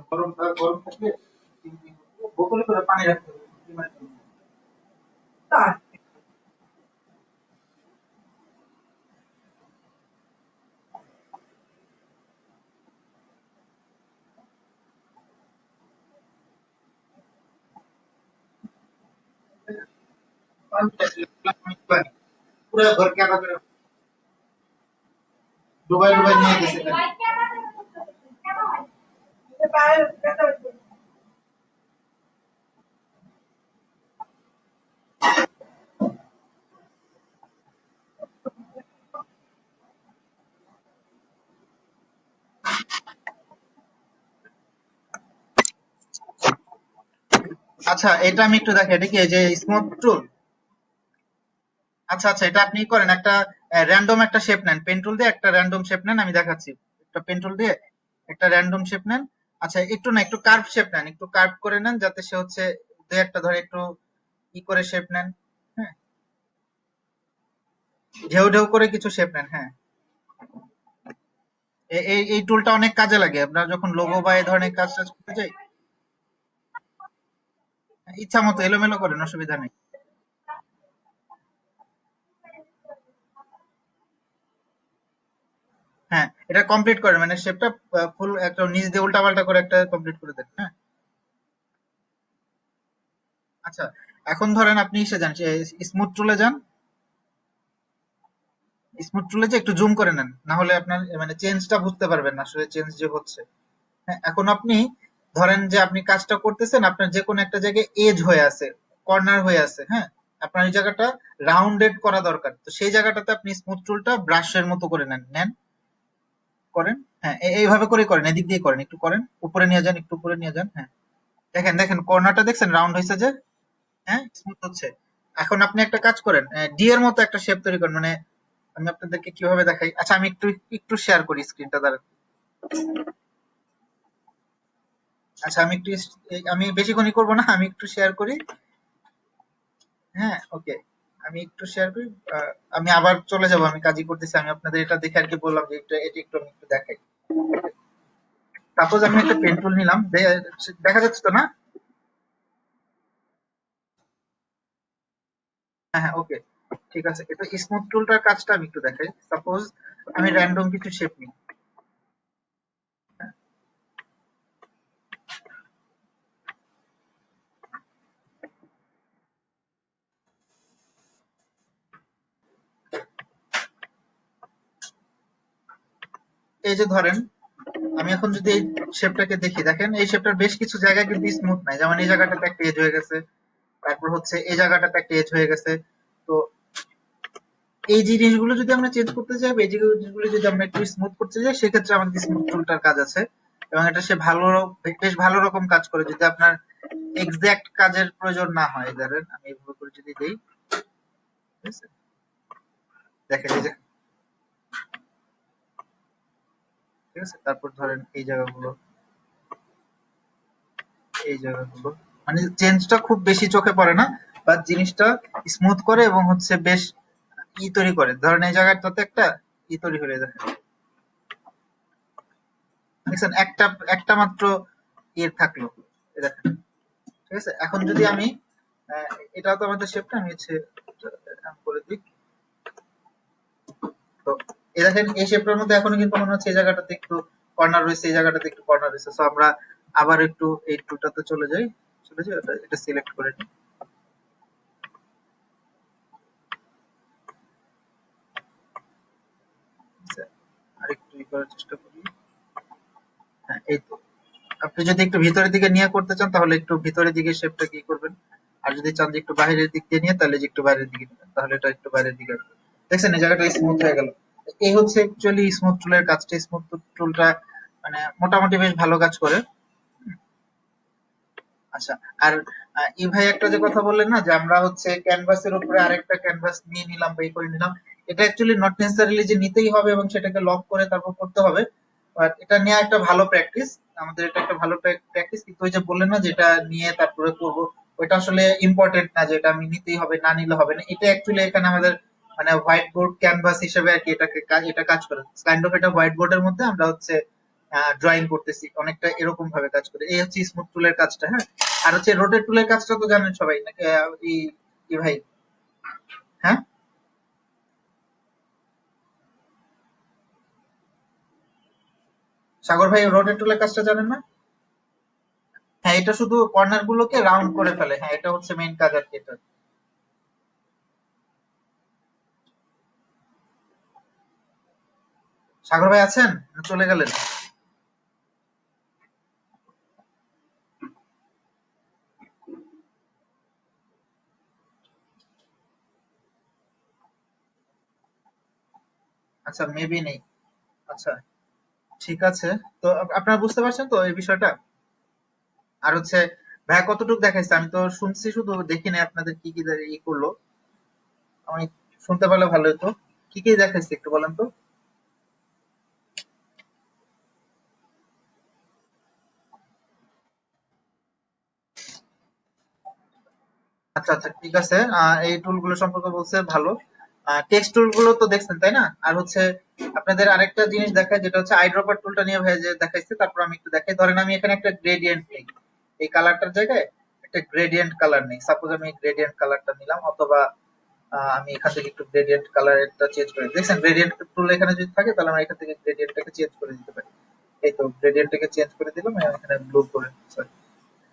গরম থাকলে বোতলে করে পানি রাখতে হবে। পুরো ঘর কেনা করে ডুবাই ডুবাই নিয়ে গেছে। আচ্ছা, এটা আমি একটু দেখি, এটা কি এই যে স্মুথ টুল? আচ্ছা আচ্ছা, এটা আপনি করেন একটা র্যান্ডম একটা শেপ নেন, পেন টুল দিয়ে একটা র্যান্ডম শেপ নেন, আমি দেখাচ্ছি। একটা পেন টুল দিয়ে একটা র্যান্ডম শেপ নেন। আচ্ছা, একটু না, একটু কার্ভ শেপ নেন, একটু কার্ভ করে নেন, যাতে সে হচ্ছে দু একটা ধরে একটু ই করে শেপ নেন। হ্যাঁ, ঢেউ ঢেউ করে কিছু শেপ নেন। হ্যাঁ, এই টুলটা অনেক কাজে লাগে আপনারা যখন লোগো বা এই ধরনের কাজ টাজ করতে চাই। ইচ্ছা মতো এলোমেলো করেন, অসুবিধা নেই। হ্যাঁ, এটা কমপ্লিট করেন, মানে শেপটা ফুল একটা নিচ দিয়ে উল্টা পাল্টা করে একটা কমপ্লিট করে দেন। হ্যাঁ, আচ্ছা, এখন ধরেন আপনি এসে যান, স্মুথ টুলে যান। স্মুথ টুলে যে একটু জুম করে নেন, না হলে আপনার মানে চেঞ্জটা বুঝতে পারবেন না আসলে চেঞ্জ যে হচ্ছে। হ্যাঁ, এখন আপনি ধরেন যে আপনি কাজটা করতেছেন, আপনার যে কোনো একটা জায়গায় এজ হয়ে আছে, কর্নার হয়ে আছে। হ্যাঁ, আপনার এই জায়গাটা রাউন্ডেড করা দরকার, তো সেই জায়গাটাতে আপনি স্মুথ টুলটা ব্রাশের মতো করে নেন, করেন। হ্যাঁ, এইভাবে করে করেন, এদিক দিয়ে করেন, একটু করেন, উপরে নিয়ে যান, একটু উপরে নিয়ে যান। হ্যাঁ, দেখেন দেখেন কর্নারটা দেখছেন রাউন্ড হয়েছে যে। হ্যাঁ, স্মুথ হচ্ছে। এখন আপনি একটা কাজ করেন, ডি এর মতো একটা শেপ তৈরি করেন, মানে আমি আপনাদেরকে কিভাবে দেখাই। আচ্ছা, আমি একটু একটু শেয়ার করি স্ক্রিনটা দ্বারা। আচ্ছা, আমি একটু আমি বেশিক্ষণই করবো না, আমি একটু শেয়ার করি। হ্যাঁ, ওকে, আমি একটু শেয়ার করি। আমি আবার চলে যাব, আমি কাজই করতেছি, আমি আপনাদের এটা দেখে আর কি বললাম যে এটা একটু আমি একটু দেখাই। সাপোজ আমি একটা পেন টুল নিলাম, দেখা যাচ্ছে তো না? হ্যাঁ হ্যাঁ, ওকে, ঠিক আছে। এটা স্মুথ টুলটার কাজটা আমি একটু দেখাই। সাপোজ আমি র্যান্ডম কিছু শেপ নিই। এই যে ধরেন, আমি এখন যদি এই শেপটাকে দেখি, দেখেন এই শেপটার বেশ কিছু জায়গায় কিন্তু স্মুথ নাই, যেমন এই জায়গাটাতে একটা এজ হয়ে গেছে, তারপর হচ্ছে এই জায়গাটাতে একটা এজ হয়ে গেছে। তো এই জিনিসগুলো যদি আমরা চেঞ্জ করতে চাই, বা এই জিনিসগুলো যদি আমরা একটু স্মুথ করতে চাই, সেক্ষেত্রে আমাদের স্মুথ টুলটার কাজ আছে, এবং এটা সে ভালো, বেশ ভালো রকম কাজ করে। যদি আপনার এক্সাক্ট কাজের প্রয়োজন না হয়, ধরেন আমি এইভাবে করে যদি দেই, ঠিক আছে, দেখেন এই যে, ঠিক আছে, তারপর ধরেন এই জায়গাগুলো মানে চেঞ্জটা খুব বেশি চোখে পড়ে না, বাট জিনিসটা স্মুথ করে এবং হচ্ছে বেশ তৈরি করে। ধরেন এই জায়গাটাতে একটা তৈরি হয়ে দেখেন, দেখছেন একটা একটা মাত্র থাকলো, এই দেখেন, ঠিক আছে। এখন যদি আমি এটা তো আমাদের শেপটা, আমি হচ্ছে করে দিই, তো এই দেখেন এই শেপটার মধ্যে এখনো কিন্তু মনে হচ্ছে এই জায়গাটাতে একটু কর্নার রয়েছে, এই জায়গাটাতে একটু কর্নার রয়েছে। সো আমরা আবার একটু এই টুলটাতে চলে যাই, এটা সিলেক্ট করে নিই, আরেকটু করার চেষ্টা করি। হ্যাঁ, এই তো। আপনি যদি একটু ভিতরের দিকে নিয়ে করতে চান তাহলে একটু ভিতরের দিকে শেপটা কি করবেন, আর যদি চান যে একটু বাইরের দিক দিয়ে নিয়ে তাহলে যে একটু বাইরের দিকে নেবেন, তাহলে এটা একটু বাইরের দিকে আসবে। দেখছেন এই জায়গাটা স্মুথ হয়ে গেল। এই হচ্ছে অ্যাকচুয়ালি স্মুথ টুলের কাজটা। স্মুথ টুলটা মানে মোটামুটি বেশ ভালো কাজ করে। আচ্ছা, আর ই ভাই একটা যে কথা বললেন না যে আমরা হচ্ছে ক্যানভাসের উপরে আরেকটা ক্যানভাস নিয়ে নিলাম বা করে নিলাম, এটা অ্যাকচুয়ালি নট নেসেসারিলি যে নিতেই হবে এবং সেটাকে লক করে তারপর করতে হবে, বাট এটা নেওয়া একটা ভালো প্র্যাকটিস। আমাদের এটা একটা ভালো প্র্যাকটিস, কিন্তু ওই যে বললেন না যেটা নিয়ে তারপরে করব, ওইটা আসলে ইম্পর্টেন্ট না যে এটা আমি নিতেই হবে, না নিলে হবে না। এটা অ্যাকচুয়ালি এখানে আমাদের মানে হোয়াইট বোর্ড ক্যানভাস হিসেবে আর কি এটা কাজ করে। কাইন্ড অফ এটা হোয়াইট বোর্ডের মধ্যে আমরা হচ্ছে ড্রয়িং করতেছি, অনেকটা এরকম ভাবে কাজ করে। এই হচ্ছে স্মুথ টুলের কাজটা। হ্যাঁ, আর হচ্ছে রোটেট টুলের কাজটা তো জানেন সবাই নাকি কি ভাই? হ্যাঁ, সাগর ভাই রোটেট টুলের কাজটা জানেন না? হ্যাঁ, এটা শুধু কর্নার গুলোকে রাউন্ড করে ফেলে। হ্যাঁ, এটা হচ্ছে মেইন কাজ আর কি এটা। সাগর ভাই আছেন না চলে গেলেন? আচ্ছা, মেবি নেই। আচ্ছা, ঠিক আছে। তো আপনারা বুঝতে পারছেন তো এই বিষয়টা? আর হচ্ছে ভাইয়া কতটুকু দেখাইছে, আমি তো শুনছি শুধু, দেখি নাই আপনাদের কি কি করলো। আমি শুনতে পারলে ভালো হতো। কি কি দেখাইছে একটু বলেন তো। আচ্ছা আচ্ছা, ঠিক আছে। এই টুলগুলো সম্পর্কে বলছে ভালো। টেক্সট টুলগুলো তো দেখছেন তাই না? আর হচ্ছে আপনাদের আরেকটা জিনিস দেখায় যেটা হচ্ছে আইড্রপার টুলটা নিয়ে ভাই যে দেখাইছে, তারপর আমি একটু দেখাই। ধরেন আমি এখানে একটা গ্রেডিয়েন্ট নেই, এই কালারটার জায়গায় একটা গ্রেডিয়েন্ট কালার নেই। সাপোজ আমি গ্রেডিয়েন্ট কালারটা নিলাম, অথবা আমি এখান থেকে একটু গ্রেডিয়েন্ট কালারটা চেঞ্জ করে দেখছেন, গ্রেডিয়েন্ট টুল এখানে যদি থাকে তাহলে আমরা এখান থেকে গ্রেডিয়েন্টটাকে চেঞ্জ করে দিতে পারি। এই তো গ্রেডিয়েন্টটাকে চেঞ্জ করে দিলাম, আমি এখানে ব্লু করে, সরি,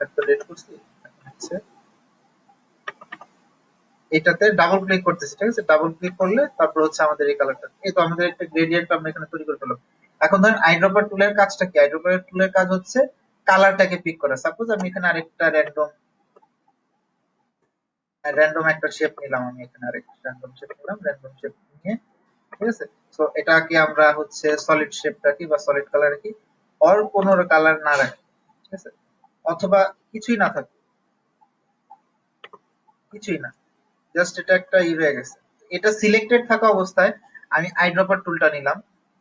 একটা রেড করছি, এখন হচ্ছে এটাতে ডাবল ক্লিক করতেছি, ঠিক আছে। ডাবল ক্লিক করলে তারপর হচ্ছে আমাদের এই কালারটা, এই তো আমাদের একটা গ্রেডিয়েন্ট আমরা এখানে তৈরি করে ফেললাম। এখন ধরেন আইড্রপার টুলের কাজটা কি? আইড্রপার টুলের কাজ হচ্ছে কালারটাকে পিক করা। সাপোজ আমি এখানে আরেকটা র্যান্ডম একটা শেপ নিলাম, আমি এখানে আরেকটা র্যান্ডম শেপ নিলাম, র্যান্ডম শেপ নিয়ে, ঠিক আছে। তো এটাকে আমরা হচ্ছে সলিড শেপ রাখি বা সলিড কালার রাখি, অর কোনো কালার না রাখি, ঠিক আছে, অথবা কিছুই না থাকে, কিছুই না, জাস্ট এটা একটা হয়ে গেছে। এটা সিলেক্টেড থাকা অবস্থায় আমি আইড্রপার টুলটা নিলাম।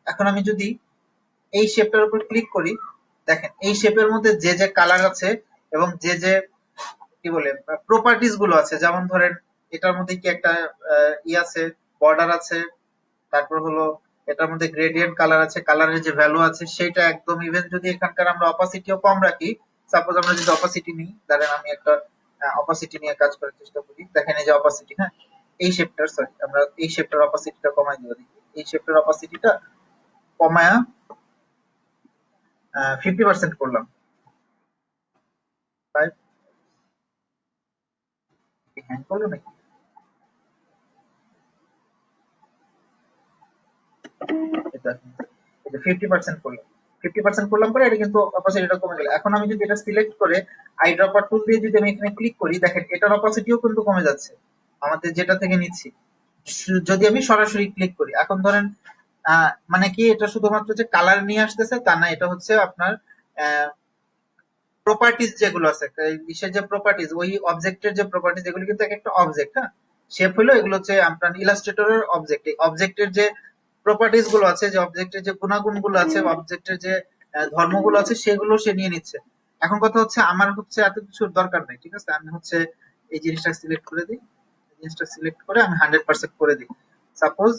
এখন আমি যদি এই শেপটার উপর ক্লিক করি, দেখেন এই শেপের মধ্যে যে যে কালার আছে এবং যে যে কি বলে প্রপার্টিস গুলো আছে, যেমন ধরেন এটার মধ্যে কি একটা আছে, বর্ডার আছে, তারপর হলো এটার মধ্যে গ্রেডিয়েন্ট কালার আছে, কালারের যে ভ্যালু আছে সেটা একদম, ইভেন যদি এখানকার আমরা অপাসিটিও কম রাখি, সাপোজ আমরা যদি অপাসিটি নিই, ধরেন আমি একটা অপাসিটি নিয়ে কাজ করার চেষ্টা করি, দেখেন এই যে অপাসিটি, হ্যাঁ, এই শেপটার, সরি, আমরা এই শেপটার অপাসিটিটা কমাই দিব, দেখি এই শেপটার অপাসিটিটা কমায়া 50% করলাম। ফাইভ, হ্যাং করলো নাকি? এটা 50% করলাম, 50% করলাম পরে এটা কিন্তু অপাসিটিটা কমে গেল। এখন আমি যদি এটা সিলেক্ট করে আইড্রপার টুল দিয়ে যদি আমি এখানে ক্লিক করি, দেখেন এটার অপাসিটিও কিন্তু কমে যাচ্ছে আমাদের যেটা থেকে নিচ্ছি, যদি আমি সরাসরি ক্লিক করি। এখন ধরেন মানে কি এটা শুধুমাত্র যে কালার নিয়ে আসতেছে তা না, এটা হচ্ছে আপনার প্রপার্টিজ যেগুলো আছে, বিশেষ যে প্রপার্টিজ, ওই অবজেক্টের যে প্রপার্টিজ, এগুলো কিন্তু এক একটা অবজেক্ট। হ্যাঁ, শেপ হলো এগুলো হচ্ছে আপনার ইলাস্ট্রেটরের অবজেক্ট। এই অবজেক্টের যে প্রপার্টিজ গুলো আছে, যে অবজেক্টের যে গুণাগুণ গুলো আছে, অবজেক্টের যে ধর্মগুলো আছে, সেগুলো সে নিয়ে নিচ্ছে। এখন কথা হচ্ছে আমার হচ্ছে এত কিছুর দরকার নেই, ঠিক আছে? আমি হচ্ছে এই জিনিসটা সিলেক্ট করে দিই, এই জিনিসটা সিলেক্ট করে আমি 100% করে দিই। সাপোজ,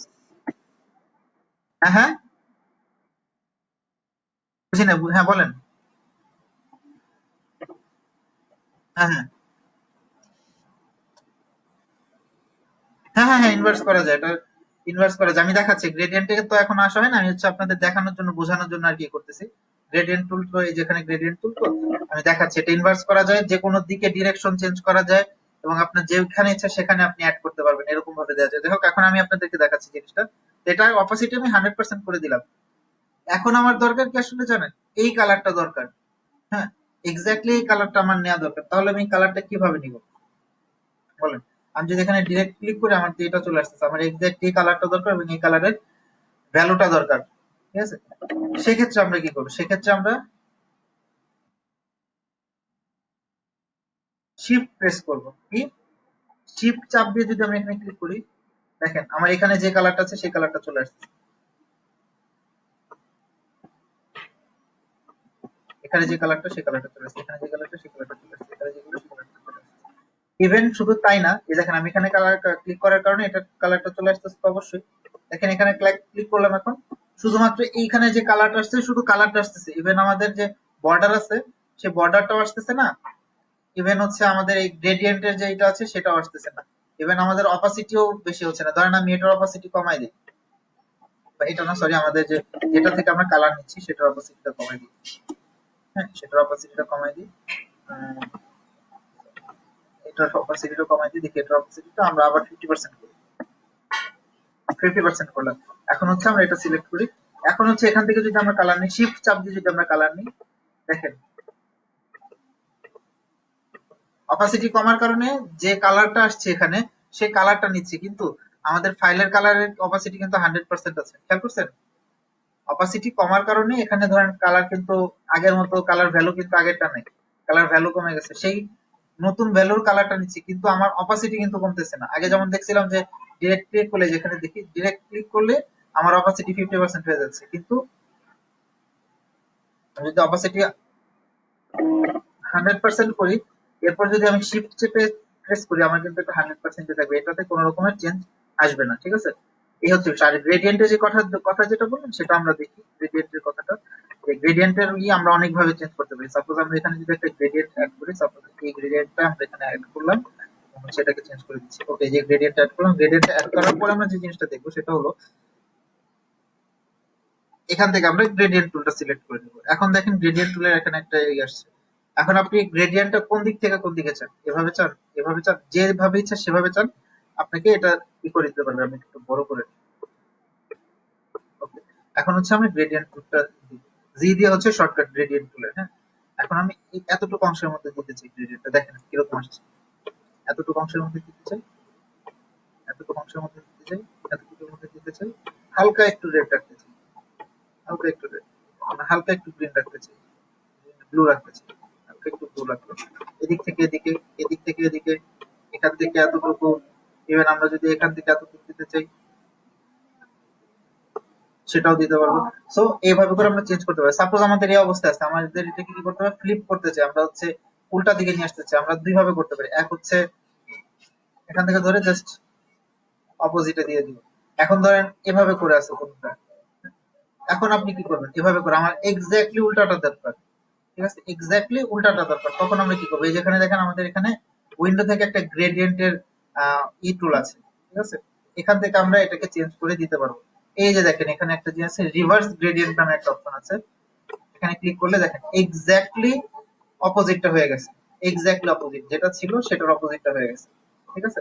হ্যাঁ হ্যাঁ, বুঝি না, হ্যাঁ বলেন। হ্যাঁ হ্যাঁ হ্যাঁ হ্যাঁ হ্যাঁ, ইনভার্স করা যায় এটা। ইনভার্স করা যায়, আমি দেখাচ্ছি। গ্রেডিয়েন্টে তো এখন আসা হয় না, আমি হচ্ছে আপনাদের দেখানোর জন্য, বোঝানোর জন্য আর কি করতেছি। গ্রেডিয়েন্ট টুল তো এই যেখানে গ্রেডিয়েন্ট টুল, তো আমি দেখাচ্ছি এটা ইনভার্স করা যায়, যে কোনো দিকে ডিরেকশন চেঞ্জ করা যায়, এবং আপনার যেখানে ইচ্ছা সেখানে আপনি অ্যাড করতে পারবেন, এরকম ভাবে দেওয়া যায়। যাই হোক, এখন আমি আপনাদেরকে দেখাচ্ছি জিনিসটা। তো এটা অপাসিটি আমি 100% করে দিলাম। এখন আমার দরকার কি আসলে জানেন? এই কালারটা দরকার। হ্যাঁ, এক্স্যাক্টলি এই কালারটা আমার নেওয়া দরকার। তাহলে আমি কালারটা কিভাবে নিব বলেন? আমি যদি এখানে ডিরেক্ট ক্লিক করি, আমার তো এটা চলে আসতেছে। আমার এক্সাক্ট এই কালারটা দরকার এবং এই কালারের ভ্যালুটা দরকার, ঠিক আছে? সেক্ষেত্রে আমরা কি করবো? সেক্ষেত্রে আমরা শিফট প্রেস করব। কি? শিফট চাপ দিয়ে যদি আমরা এখানে ক্লিক করি, দেখেন আমার এখানে যে কালারটা আছে সেই কালারটা চলে আসছে। এখানে যে কালারটা সেই কালারটা চলে আসছে, এখানে যে কালারটা সেই কালারটা চলে আসছে, এখানে যেগুলো সেই কালারটা চলে আসছে। ইভেন শুধু তাই না, এই দেখেন আমি এখানে কালার ক্লিক করার কারণে এটা কালারটা চলে আসতেছে তো অবশ্যই। দেখেন এখানে ক্লিক করলাম, এখন শুধুমাত্র এইখানে যে কালারটা আসছে, শুধু কালারটা আসতেছে। ইভেন আমাদের যে বর্ডার আছে, সেই বর্ডারটাও আসতেছে না। ইভেন হচ্ছে আমাদের এই গ্রেডিয়েন্টের যে এটা আছে সেটাও আসতেছে না। ইভেন আমাদের অপাসিটিও বেশি হচ্ছে না। ধরেন আমি এটার অপাসিটি কমাই দিই, বা এটা না, সরি, আমাদের যে যেটা থেকে আমরা কালার নিচ্ছি সেটার অপাসিটিটা কমাই দিই। হ্যাঁ, সেটার অপাসিটিটা কমাই দিই। উম, এটার অপাসিটিটা কমাই দিই। দেখি এটার অপাসিটিটা আমরা আবার 50% করি। 50% করলাম। এখন হচ্ছে আমরা এটা সিলেক্ট করি। এখন হচ্ছে এখান থেকে যদি আমরা কালার নিই, শিফট চাপ দিয়ে যদি আমরা কালার নিই, দেখেন অপাসিটি কমার কারণে যে কালারটা আসছে এখানে, সেই কালারটা নিচ্ছে, কিন্তু আমাদের ফাইলের কালারের অপাসিটি কিন্তু 100% আছে। খেয়াল করছেন? অপাসিটি কমার কারণে এখানে ধরেন কালার কিন্তু আগের মতো, কালার ভ্যালু কিন্তু আগেরটা নেই, কালার ভ্যালু কমে গেছে। সেই নতুন ভ্যালুর কালারটা নিচ্ছি, কিন্তু আমার অপাসিটি কিন্তু কমতেছে না। আগে যেমন দেখছিলাম যে ডিরেক্ট ক্লিক করলে, যেখানে দেখি ডিরেক্ট ক্লিক করলে আমার অপাসিটি 50% হয়ে যাচ্ছে, কিন্তু আমি যদি অপাসিটি 100% করি, এরপর যদি আমি শিফট চেপে প্রেস করি, আমার কিন্তু এটা 100% থাকবে, এটাতে কোনো রকমের চেঞ্জ আসবে না, ঠিক আছে? এই হচ্ছে বিষয়। আর গ্রেডিয়েন্টের যে কথা কথা যেটা বললাম সেটা আমরা দেখি, গ্রেডিয়েন্টের কথাটা। গ্রেডিয়েন্টের আমরা অনেক ভাবে চেঞ্জ করতে পারি। সাপোজ আমরা এখানে যদি একটা গ্রেডিয়েন্ট অ্যাড করি, সাপোজ এই গ্রেডিয়েন্টটা আমরা এখানে অ্যাড করলাম এবং সেটাকে চেঞ্জ করে দিচ্ছি। ওকে, যে গ্রেডিয়েন্ট অ্যাড করলাম, গ্রেডিয়েন্ট অ্যাড করার পর আমরা যে জিনিসটা দেখবো সেটা হলো, এখান থেকে আমরা গ্রেডিয়েন্ট টুলটা সিলেক্ট করে নেব। এখন দেখেন গ্রেডিয়েন্ট টুলের এখানে একটা এই আসছে। এখন আপনি গ্রেডিয়েন্টটা কোন দিক থেকে কোন দিকে চান? এভাবে চান, এভাবে চান, যেভাবে ইচ্ছা সেভাবে চান, আপনাকে এটা ই করে দিতে পারবে। আমি একটু বড় করে দিই। ওকে, এখন হচ্ছে আমি গ্রেডিয়েন্ট টুলটা দিই। জি দিয়ে হচ্ছে শর্টকাট গ্রেডিয়েন্ট টুলের। হ্যাঁ, এখন আমি এই এতটুকু অংশের মধ্যে দিতে চাই গ্রেডিয়েন্টটা, দেখেন কিরকম আসছে। এতটুকু অংশের মধ্যে দিতে চাই, এতটুকু অংশের মধ্যে দিতে চাই, এতটুকুর মধ্যে দিতে চাই, হালকা একটু রেড রাখতে চাই, হালকা একটু রেড, হালকা একটু গ্রিন রাখতে চাই, ব্লু রাখতে চাই, হালকা একটু ব্লু রাখতে। এদিক থেকে এদিকে, এদিক থেকে এদিকে, এখান থেকে এতটুকু, ইভেন আমরা যদি এখান থেকে এতটুকু দিতে চাই সেটাও দিতে পারবো। সো এইভাবে করে আমরা চেঞ্জ করতে পারি। সাপোজ আমাদের এই অবস্থা আছে, আমাদের এটাকে কি করতে হবে? ফ্লিপ করতে চাই, আমরা হচ্ছে উল্টা দিকে নিয়ে আসতে চাই। আমরা দুই ভাবে করতে পারি। এক হচ্ছে এখান থেকে ধরে জাস্ট অপোজিটে দিয়ে দিব। এখন ধরেন এভাবে করে আছে কোনটা, এখন আপনি কি করবেন? এভাবে করে আমার এক্স্যাক্টলি উল্টাটা দরকার, ঠিক আছে? এক্স্যাক্টলি উল্টাটা দরকার। তখন আমরা কি করবো? এই যেখানে দেখেন আমাদের এখানে উইন্ডো থেকে একটা গ্রেডিয়েন্টের ই টুল আছে, ঠিক আছে? এখান থেকে আমরা এটাকে চেঞ্জ করে দিতে পারবো। এই যে দেখেন এখানে একটা যে আছে রিভার্স গ্রেডিয়েন্ট নামে একটা অপশন আছে, এখানে ক্লিক করলে দেখেন এক্স্যাক্টলি অপোজিটটা হয়ে গেছে। এক্স্যাক্টলি অপোজিট যেটা ছিল সেটার অপোজিটটা হয়ে গেছে, ঠিক আছে?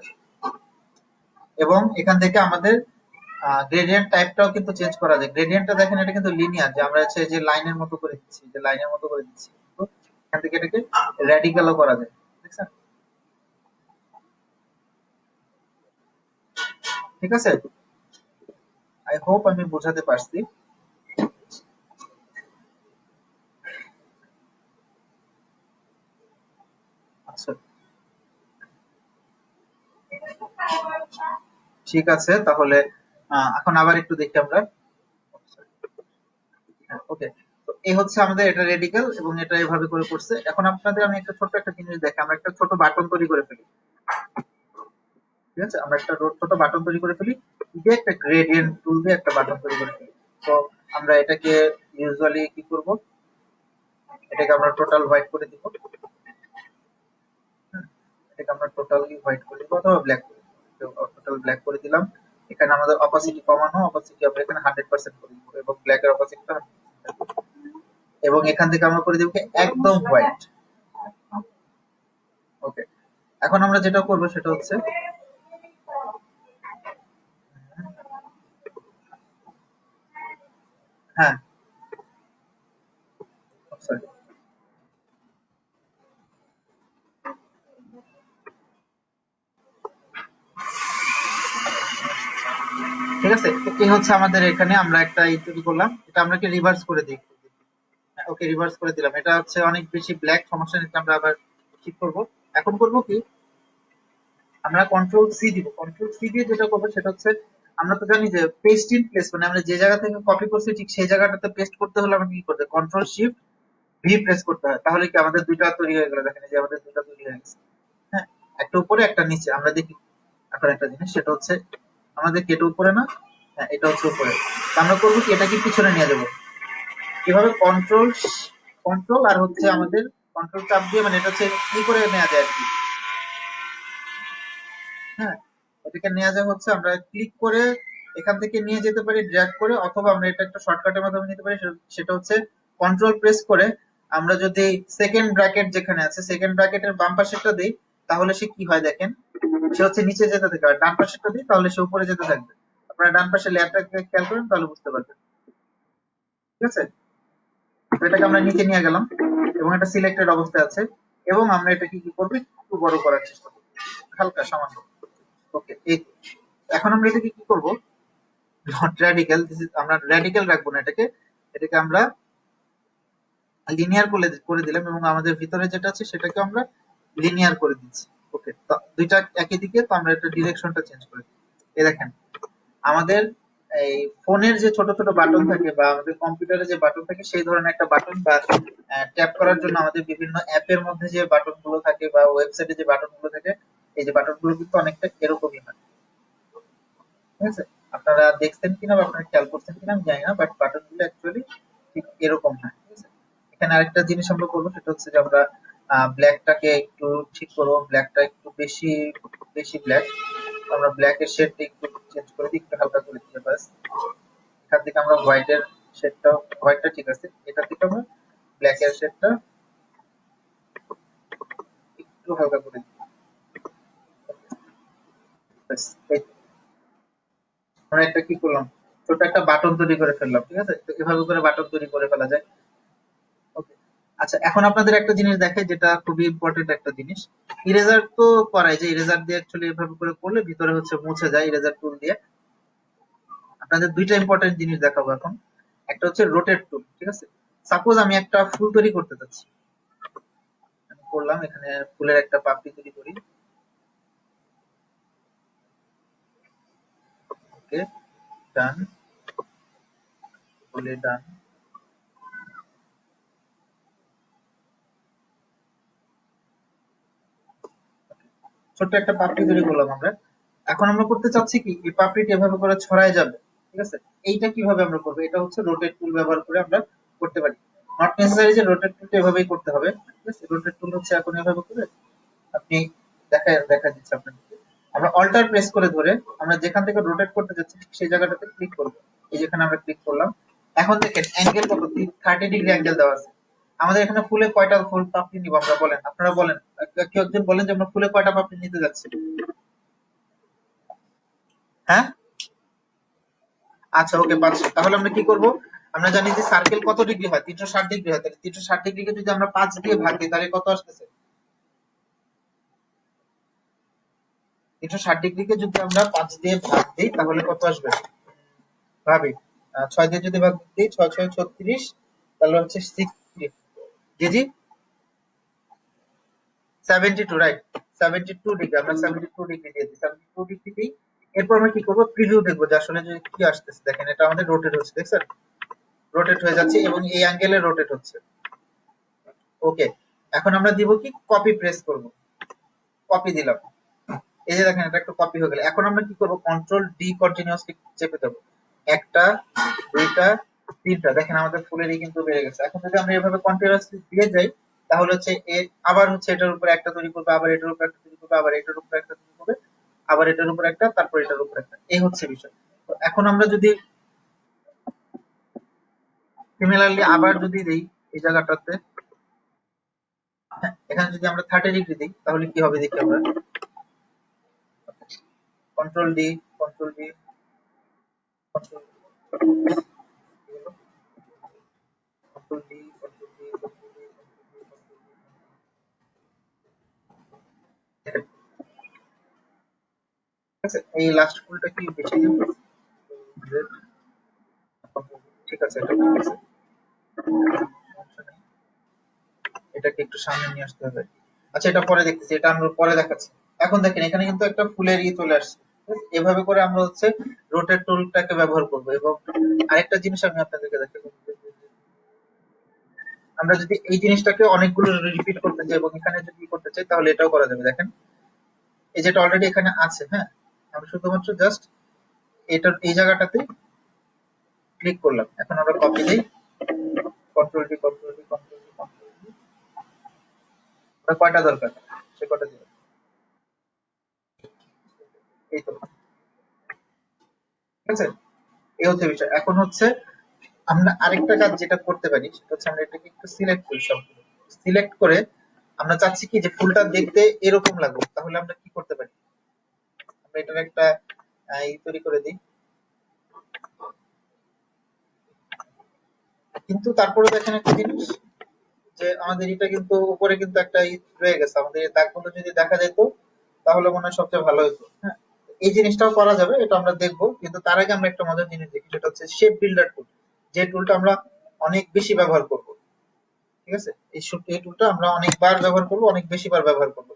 এবং এখান থেকে আমাদের গ্রেডিয়েন্ট টাইপটাও কিন্তু চেঞ্জ করা যায়। গ্রেডিয়েন্টটা দেখেন এটা কিন্তু লিনিয়ার, যে আমরা হচ্ছে যে লাইনের মতো করে দিচ্ছি, যে লাইনের মতো করে দিচ্ছি, কিন্তু এখান থেকে এটাকে র্যাডিক্যালও করা যায়, দেখছেন? ঠিক আছে, আই হোপ আমি বোঝাতে পারছি। আচ্ছা, ঠিক আছে তাহলে। এখন আবার একটু দেখি আমরা। ওকে, তো এই হচ্ছে আমাদের এটা রেডিক্যাল এবং এটা এভাবে করে করছে। এখন আপনাদের আমি একটা ছোট্ট একটা জিনিস দেখি, আমরা একটা ছোট বাটন তৈরি করে ফেলি। ঠিক আছে, আমরা একটা ছোট বাটন তৈরি করে ফেলি, দিয়ে একটা গ্রেডিয়েন্ট টুল দিয়ে একটা বাটন তৈরি করে ফেলি। তো আমরা এটাকে ইউজুয়ালি কি করব, এটাকে আমরা টোটাল হোয়াইট করে দিব। হুম, এটাকে আমরা টোটালি হোয়াইট করে দিব অথবা ব্ল্যাক করে দিব। টোটাল ব্ল্যাক করে দিলাম। এখানে আমাদের অপাসিটি কমানো, অপাসিটি আমরা এখানে 100% করে দিব এবং ব্ল্যাকের অপাসিটিটা 100%, এবং এখান থেকে আমরা করে দিব কি একদম হোয়াইট। ওকে, এখন আমরা যেটা করব সেটা হচ্ছে, হ্যাঁ সরি, ঠিক আছে। তো এই হচ্ছে আমাদের এখানে আমরা একটা তৈরি করলাম, এটা আমরা কি রিভার্স করে দিই। ওকে, রিভার্স করে দিলাম। এটা হচ্ছে অনেক বেশি ব্ল্যাক, সমস্যা নেই, আমরা আবার ঠিক করব। এখন করব কি, আমরা কন্ট্রোল সি দিব। কন্ট্রোল সি দিয়ে যেটা করবো সেটা হচ্ছে, আমরা তো জানি যে পেস্ট ইন প্লেস মানে আমরা যে জায়গা থেকে কপি করছি ঠিক সেই জায়গাটাতে পেস্ট করতে হলে আমাকে কি করতে হয়, কন্ট্রোল শিফট ভি প্রেস করতে হয়। তাহলে কি আমাদের দুইটা তৈরি হয়ে গেল, দেখেন এই যে আমাদের দুইটা তৈরি হয়ে গেছে। হ্যাঁ, একটা উপরে একটা নিচে। আমরা দেখি এখন একটা জিনিস, সেটা হচ্ছে আমাদের কি এটা উপরে না, হ্যাঁ এটা হচ্ছে উপরে। তো আমরা করবো কি, এটা কি পিছনে নিয়ে যাবো কিভাবে, কন্ট্রোল কন্ট্রোল আর হচ্ছে আমাদের কন্ট্রোল চাপ দিয়ে, মানে এটা হচ্ছে কি করে নেওয়া যায় আর কি। হ্যাঁ, এটাকে নেওয়া যায় হচ্ছে আমরা ক্লিক করে এখান থেকে নিয়ে যেতে পারি ড্র্যাগ করে, অথবা আমরা এটা একটা শর্টকাটের মাধ্যমে নিতে পারি। সেটা হচ্ছে কন্ট্রোল প্রেস করে আমরা যদি সেকেন্ড ব্র্যাকেট যেখানে আছে সেকেন্ড ব্র্যাকেটের বাম পাশেরটা দিই, তাহলে সে কি হয় দেখেন, সে হচ্ছে নিচে যেতে থাকে। আর ডান পাশেরটা দিই তাহলে সে উপরে যেতে থাকবে। আপনারা ডান পাশের লেয়ারটাকে খেয়াল করেন তাহলে বুঝতে পারবেন। ঠিক আছে, তো এটাকে আমরা নিচে নিয়ে গেলাম এবং এটা সিলেক্টেড অবস্থায় আছে, এবং আমরা এটাকে কি করবো, একটু বড় করার চেষ্টা করবো, হালকা সামান্য। ওকে, এই এখন আমরা এটাকে কি করব, নট র্যাডিক্যাল, আমরা র্যাডিক্যাল রাখবো না এটাকে। এটাকে আমরা লিনিয়ার করে করে দিলাম, এবং আমাদের ভিতরে যেটা আছে সেটাকে আমরা লিনিয়ার করে দিচ্ছি। ওকে, তো দুইটা একই দিকে, তো আমরা এটা ডিরেকশনটা চেঞ্জ করে দিই। এই দেখেন আমাদের এই ফোনের যে ছোট ছোট বাটন থাকে বা আমাদের কম্পিউটারে যে বাটন থাকে সেই ধরনের একটা বাটন, বা ট্যাপ করার জন্য আমাদের বিভিন্ন অ্যাপের মধ্যে যে বাটন গুলো থাকে বা ওয়েবসাইটে যে বাটন গুলো থাকে, এই যে বাটন গুলো কিন্তু অনেকটা এরকমই হয়। ঠিক আছে, আপনারা দেখছেন কিনা বা আপনারা খেয়াল করছেন কিনা আমি জানি না, বাট বাটন গুলো অ্যাকচুয়ালি ঠিক এরকম হয়। ঠিক আছে, এখানে আরেকটা জিনিস আমরা করবো সেটা হচ্ছে যে আমরা ব্ল্যাকটাকে একটু ঠিক করবো, ব্ল্যাকটা একটু বেশি বেশি ব্ল্যাক। আমরা ব্ল্যাকের শেডটা একটু চেঞ্জ করে দিই, একটু হালকা করে দিতে পারি। এখান থেকে আমরা হোয়াইটের শেডটা, হোয়াইটটা ঠিক আছে, এটা থেকে আমরা ব্ল্যাকের শেডটা একটু হালকা করে দিই। ব্যাস, এই তো। আমরা একটা কি করলাম, ছোট একটা বাটন তৈরি করে ফেললাম। ঠিক আছে, তো এভাবে করে বাটন তৈরি করে ফেলা যায়। ওকে, আচ্ছা এখন আপনাদের একটা জিনিস দেখে যেটা খুবই ইম্পর্টেন্ট একটা জিনিস, ইরেজার তো করাই যায়, ইরেজার দিয়ে অ্যাকচুয়ালি এভাবে করে করলে ভিতরে হচ্ছে মুছে যায় ইরেজার টুল দিয়ে। আপনাদের দুইটা ইম্পর্টেন্ট জিনিস দেখাবো এখন। একটা হচ্ছে রোটেট টুল। ঠিক আছে, সাপোজ আমি একটা ফুল তৈরি করতে চাচ্ছি, আমি করলাম এখানে ফুলের একটা পাপড়ি তৈরি করি। ওকে, ডান, ফুলে ডান। ছোট্ট একটা পাপড়ি তৈরি করলাম আমরা। এখন আমরা করতে চাচ্ছি কি, এই পাপড়িটা এভাবে করে ছড়ায় যাবে। ঠিক আছে, এইটা কিভাবে আমরা করবো, এটা হচ্ছে রোটেট টুল ব্যবহার করে আমরা করতে পারি। নট নেসেসারি যে রোটেট টুলটা এভাবেই করতে হবে। ঠিক আছে, রোটেট টুল হচ্ছে এখন এভাবে করে আপনি দেখা দেখা দিচ্ছে আপনাকে, আমরা অল্টার প্রেস করে ধরে আমরা যেখান থেকে রোটেট করতে যাচ্ছি ঠিক সেই জায়গাটাতে ক্লিক করবো। এই যেখানে আমরা ক্লিক করলাম, এখন দেখেন অ্যাঙ্গেল কত, 30 ডিগ্রি অ্যাঙ্গেল দেওয়া আছে। আমাদের এখানে ফুলে কয়টা ফুল পাপড়ি নিব আমরা বলেন, আপনারা বলেন, কেউ একজন বলেন যে আমরা ফুলে কয়টা পাপড়ি নিতে যাচ্ছি। হ্যাঁ, আচ্ছা ওকে, 5। তাহলে আমরা কি করব, আমরা জানি যে সার্কেল কত ডিগ্রি হয়, 360 ডিগ্রি হয়। তাহলে 360 ডিগ্রিকে যদি আমরা 5 দিয়ে ভাগ দিই তাহলে কত আসতেছে, 360 ডিগ্রিকে যদি আমরা 5 দিয়ে ভাগ দিই তাহলে কত আসবে ভাবি। 6 দিয়ে যদি ভাগ দিই, 6 6 36, তাহলে হচ্ছে 60। জি জি, 72, রাইট। 72 ডিগ্রি, আমরা 72 ডিগ্রি দিয়েছি, 72 ডিগ্রি দিই। এরপর আমরা কি করবো, প্রিভিউ দেখবো যে আসলে যে কি আসতেছে। দেখেন এটা আমাদের রোটেট হচ্ছে, দেখছেন রোটেট হয়ে যাচ্ছে এবং এই অ্যাঙ্গেলে রোটেট হচ্ছে। ওকে, এখন আমরা দিব কি, কপি প্রেস করব, কপি দিলাম। এই যে দেখেন এটা একটু কপি হয়ে গেল। এখন আমরা কি করব, কন্ট্রোল ডি কন্টিনিউয়াসলি চেপে দেবো। একটা, দুইটা, তিনটা, দেখেন আমাদের ফুলেরই কিন্তু বেড়ে গেছে। এখন যদি আমরা এভাবে কন্টিনিউয়াসলি দিয়ে যাই, তাহলে হচ্ছে আবার হচ্ছে এটার উপর একটা তৈরি করবে, আবার এটার উপর একটা তৈরি করবে, আবার এটার উপর একটা তৈরি করবে, আবার এটার উপর একটা, তারপর এটার উপর একটা। এই হচ্ছে বিষয়। তো এখন আমরা যদি সিমিলারলি আবার যদি দিই এই জায়গাটাতে, হ্যাঁ, এখানে যদি আমরা 30 ডিগ্রি দিই তাহলে কি হবে দেখি আমরা। Control D, control D, control control D, control D, control D, ঠিক আছে। এই লাস্ট ফুলটা কি বেশি দিব? ঠিক আছে, এটা ঠিক আছে, সমস্যা নেই। এটাকে একটু সামনে নিয়ে আসতে হবে। আচ্ছা, এটা পরে দেখতেছি, এটা আমরা পরে দেখাচ্ছি। এখন দেখেন এখানে কিন্তু একটা ফুলের চলে আসছে। ঠিক আছে? এভাবে করে আমরা হচ্ছে রোটেট টুলটাকে ব্যবহার করব। এবং আরেকটা জিনিস আমি আপনাদেরকে দেখাবো, আমরা যদি এই জিনিসটাকে অনেকগুলো রিপিট করতে চাই এবং এখানে যদি করতে চাই তাহলে এটাও করা যাবে। দেখেন এই যেটা অলরেডি এখানে আছে, হ্যাঁ, আমি শুধুমাত্র জাস্ট এটার এই জায়গাটাতে ক্লিক করলাম। এখন আমরা কপি দিই, control D, control D, control D, control D, কয়টা দরকার সে কটা দিলাম। এই তো, ঠিক আছে, এই হচ্ছে বিষয়। এখন হচ্ছে আমরা আরেকটা কাজ যেটা করতে পারি সেটা হচ্ছে আমরা এটাকে একটু সিলেক্ট করি, সবগুলো সিলেক্ট করে আমরা চাচ্ছি কি যে ফুলটা দেখতে এরকম লাগুক। তাহলে আমরা কি করতে পারি, আমরা এটার একটা তৈরি করে দিই। কিন্তু তারপরে দেখেন একটা জিনিস, যে আমাদের এটা কিন্তু উপরে কিন্তু একটা রয়ে গেছে। আমাদের এই দাগগুলো যদি দেখা যেত তাহলে মনে হয় সবচেয়ে ভালো হতো। হ্যাঁ, এই জিনিসটাও করা যাবে, এটা আমরা দেখবো। কিন্তু তার আগে আমরা একটা মজার জিনিস দেখি, সেটা হচ্ছে শেপ বিল্ডার টুল, যে টুলটা আমরা অনেক বেশি ব্যবহার করব। ঠিক আছে, এই টুলটা আমরা অনেকবার ব্যবহার করব, অনেক বেশি বার ব্যবহার করব।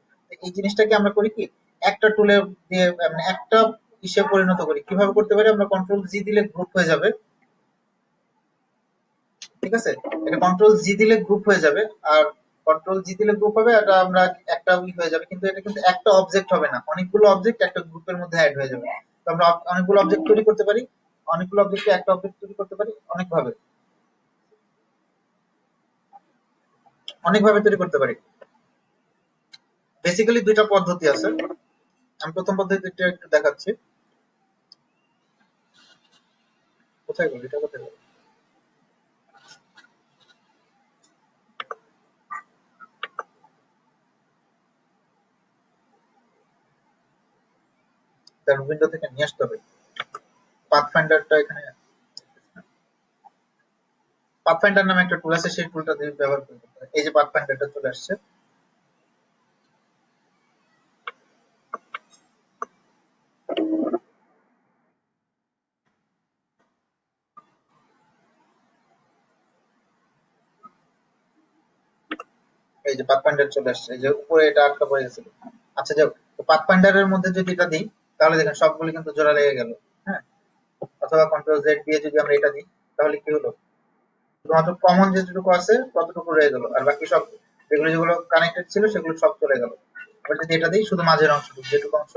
এই জিনিসটাকে আমরা করি কি, একটা টুলে দিয়ে মানে একটা ইসে পরিণত করি। কিভাবে করতে পারি, আমরা কন্ট্রোল জি দিলে গ্রুপ হয়ে যাবে। ঠিক আছে, এটা কন্ট্রোল জি দিলে গ্রুপ হয়ে যাবে। আর কন্ট্রোল জি দিলে গ্রুপ হবে, এটা আমরা একটা হয়ে যাবে। কিন্তু এটা কিন্তু একটা অবজেক্ট হবে না, অনেকগুলো অবজেক্ট একটা গ্রুপের মধ্যে অ্যাড হয়ে যাবে। তো আমরা অনেকগুলো অবজেক্ট তৈরি করতে পারি, অনেকগুলো অবজেক্টকে একটা অবজেক্ট তৈরি করতে পারি, অনেকভাবে অনেকভাবে তৈরি করতে পারি। বেসিক্যালি দুইটা পদ্ধতি আছে। আমি প্রথম পদ্ধতিটা একটু দেখাচ্ছি। কোথায় গেল, এটা কোথায় গেল? তার উইন্ডো থেকে নিয়ে আসতে হবে। পাথফাইন্ডারটা এখানে, পাথফাইন্ডার নামে একটা টুল আছে, সেই টুলটা দিয়ে ব্যবহার করতে হবে। এই যে পাথফাইন্ডারটা চলে আসছে। এই যে পাথফাইন্ডার চলে আসছে, এই যে উপরে এটা আটকা পড়ে গেছিল। আচ্ছা, যাক, তো পাথফাইন্ডারের মধ্যে যদি এটা দিই তাহলে দেখেন সবগুলো কিন্তু জোড়া লেগে গেল। হ্যাঁ, অথবা কন্ট্রোল জেড দিয়ে যদি আমরা এটা দিই তাহলে কি হলো, শুধুমাত্র কমন যেটুকু আছে ততটুকু রয়ে গেল, আর বাকি সব যেগুলো যেগুলো কানেক্টেড ছিল সেগুলো সব চলে গেল। এবার যদি এটা দিই, শুধু মাঝের অংশটুকু, যেটুকু অংশ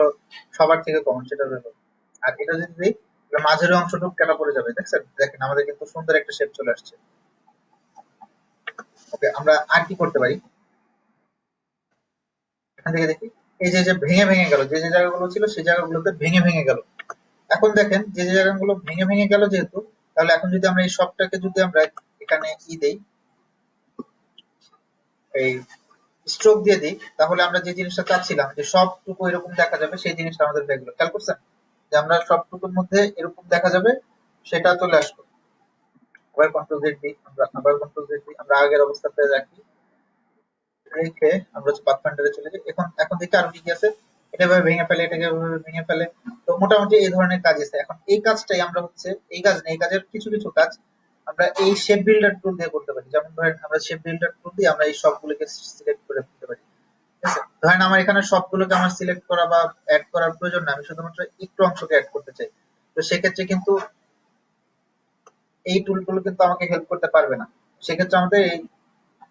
সবার থেকে কমন সেটা রয়ে গেল। আর এটা যদি দিই, তাহলে মাঝের অংশটুকু কেটা পড়ে যাবে। দেখছেন, দেখেন আমাদের কিন্তু সুন্দর একটা শেপ চলে আসছে। ওকে, আমরা আর কি করতে পারি, এখান থেকে দেখি। এই যে যে ভেঙে ভেঙে গেল, যে যে জায়গাগুলো ছিল সেই জায়গাগুলোতে ভেঙে ভেঙে গেল। এখন দেখেন যে যে জায়গাগুলো ভেঙে ভেঙে গেল যেহেতু, তাহলে এখন যদি আমরা এই সবটাকে যদি আমরা এখানে দেই, এই স্ট্রোক দিয়ে দিই, তাহলে আমরা যে জিনিসটা চাচ্ছিলাম যে সবটুকু এরকম দেখা যাবে, সেই জিনিসটা আমাদের হয়ে গেল। খেয়াল করছেন যে আমরা সবটুকুর মধ্যে এরকম দেখা যাবে, সেটা চলে আসলো। আবার কন্ট্রোল জেড দিই, আমরা আবার কন্ট্রোল জেড দিই, আমরা আগের অবস্থাতে রাখি, রেখে আমরা হচ্ছে পাথফাইন্ডারে চলে যাই। এখন এখন দেখি আরো কি কি আছে। এটা ভাবে ভেঙে ফেলে, এটাকে এভাবে ভেঙে ফেলে। তো মোটামুটি এই ধরনের কাজ আছে। এখন এই কাজটাই আমরা হচ্ছে, এই কাজ নেই, এই কাজের কিছু কিছু কাজ আমরা এই শেপ বিল্ডার টুল দিয়ে করতে পারি। যেমন ধরেন আমরা শেপ বিল্ডার টুল দিয়ে আমরা এই সবগুলোকে সিলেক্ট করে ফেলতে পারি। ঠিক আছে, ধরেন আমার এখানে সবগুলোকে আমার সিলেক্ট করা বা অ্যাড করার প্রয়োজন না, আমি শুধুমাত্র একটু অংশকে অ্যাড করতে চাই। তো সেক্ষেত্রে কিন্তু এই টুলগুলো কিন্তু আমাকে হেল্প করতে পারবে না। সেক্ষেত্রে আমাদের এই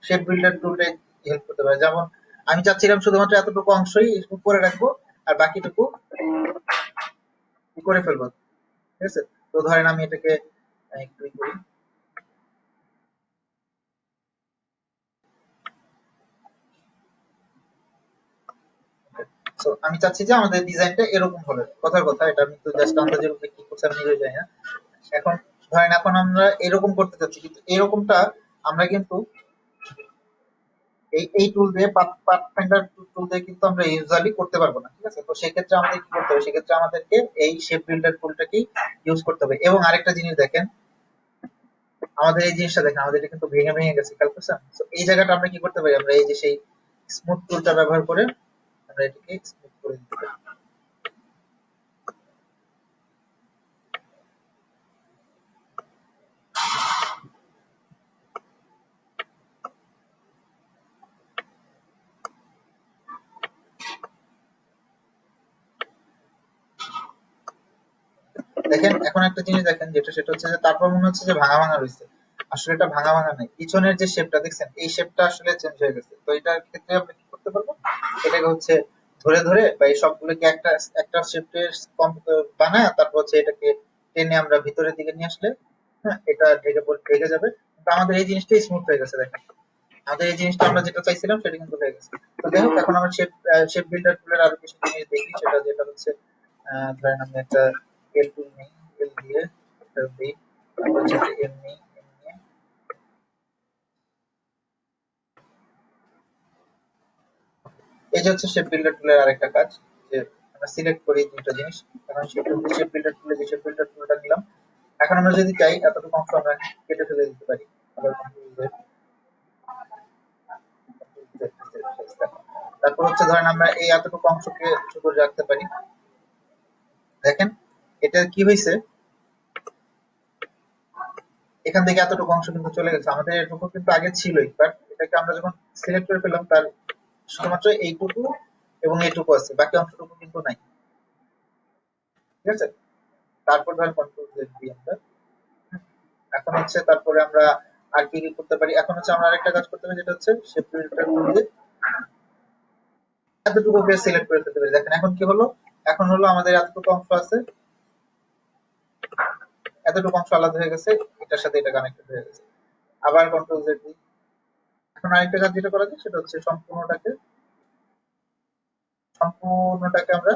শেপ বিল্ডার টুলটাই হেল্প করতে পারে। যেমন আমি চাচ্ছিলাম শুধুমাত্র এতটুকু অংশই উপরে রাখবো আর বাকিটুকু করে ফেলবো, ঠিক আছে? তো ধরেন আমি এটাকে একটু করি। তো আমি চাচ্ছি যে আমাদের ডিজাইনটা এরকম হবে, কথার কথা, এটা আমি তো জাস্ট আন্দাজের উপরে কি করছি আমি নিজেও জানি না। এখন ধরেন এখন আমরা এরকম করতে চাচ্ছি, কিন্তু এরকমটা আমরা কিন্তু এই টুল দিয়ে পাথফাইন্ডার টুল দিয়ে কিন্তু আমরা ইউজুয়ালি করতে পারবো না, ঠিক আছে? তো সেক্ষেত্রে আমাদের কি করতে হবে, সেক্ষেত্রে আমাদেরকে এই শেপ বিল্ডার টুলটাকেই ইউজ করতে হবে। এবং আরেকটা জিনিস দেখেন, আমাদের এই জিনিসটা দেখেন, আমাদের এটা কিন্তু ভেঙে ভেঙে গেছে, খেয়াল করছেন? তো এই জায়গাটা আমরা কি করতে পারি, আমরা এই যে সেই স্মুথ টুলটা ব্যবহার করে আমরা এটাকে স্মুথ করে দিতে পারি। দেখেন এখন একটা জিনিস দেখেন, যেটা সেটা হচ্ছে যে তারপর মনে হচ্ছে যে ভাঙা ভাঙা রয়েছে। আসলে এটা ভাঙা ভাঙা নাই, পিছনের যে শেপটা দেখছেন এই শেপটা আসলে চেঞ্জ হয়ে গেছে। তো এটার ক্ষেত্রে আমরা কি করতে পারবো, এটাকে হচ্ছে ধরে ধরে বা এই সবগুলোকে একটা একটা শেপের বানায়, তারপর হচ্ছে এটাকে টেনে আমরা ভিতরের দিকে নিয়ে আসলে, হ্যাঁ, এটা ঢেকে যাবে। কিন্তু আমাদের এই জিনিসটাই স্মুথ হয়ে গেছে, দেখেন আমাদের এই জিনিসটা আমরা যেটা চাইছিলাম সেটা কিন্তু হয়ে গেছে। তো যাই হোক, এখন আমরা শেপ বিল্ডার টুলের আরো কিছু জিনিস দেখি, সেটা যেটা হচ্ছে ধরেন আমি একটা এল টুল নিই, এল দিয়ে একটা দিই, তারপর হচ্ছে একটা এম নিই, এম নিয়ে এই যে হচ্ছে শেপ বিল্ডার টুলের আরেকটা কাজ, যে আমরা সিলেক্ট করি দুটো জিনিস। এখন শেপ বিল্ডার টুলে যে শেপ বিল্ডার টুলটা নিলাম, এখন আমরা যদি চাই এতটুকু অংশ আমরা কেটে ফেলে দিতে পারি। আবার তারপর হচ্ছে ধরেন আমরা এই এতটুকু অংশকে ছোট রাখতে পারি। দেখেন এটা কি হয়েছে, এখান থেকে এতটুকু অংশ কিন্তু চলে গেছে, আমাদের এটুকু কিন্তু আগে ছিলই, বাট এটাকে আমরা যখন সিলেক্ট করে ফেললাম তার শুধুমাত্র এইটুকু এবং এইটুকু আছে, বাকি অংশটুকু কিন্তু নাই, ঠিক আছে? তারপর ধরেন কন্ট্রোল জেড দিই আমরা। এখন হচ্ছে তারপরে আমরা আর কি কি করতে পারি, এখন হচ্ছে আমরা আরেকটা কাজ করতে পারি, যেটা হচ্ছে শেপ ফিল্টার দিয়ে এতটুকুকে সিলেক্ট করে ফেলতে পারি। দেখেন এখন কি হলো, এখন হলো আমাদের এতটুকু অংশ আছে, এতটুকু অংশ আলাদা হয়ে গেছে, এটার সাথে এটা কানেক্টেড হয়ে গেছে। আবার কন্ট্রোল জেড দিই। এখন আরেকটা কাজ যেটা করা যায় সেটা হচ্ছে সম্পূর্ণটাকে আমরা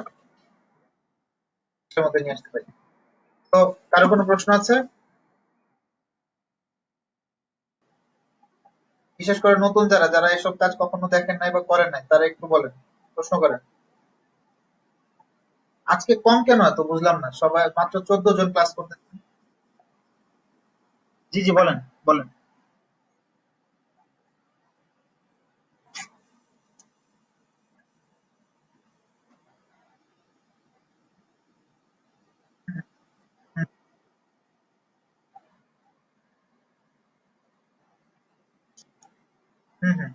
এর মধ্যে নিয়ে আসতে পারি। তো কারো কোনো প্রশ্ন আছে? বিশেষ করে নতুন যারা যারা এসব কাজ কখনো দেখেন নাই বা করেন নাই, তারা একটু বলেন, প্রশ্ন করেন। আজকে কম কেন এত, বুঝলাম না, সবাই মাত্র 14 জন ক্লাস করতেছেন। জি জি বলেন, বলেন। হুম হুম হুম।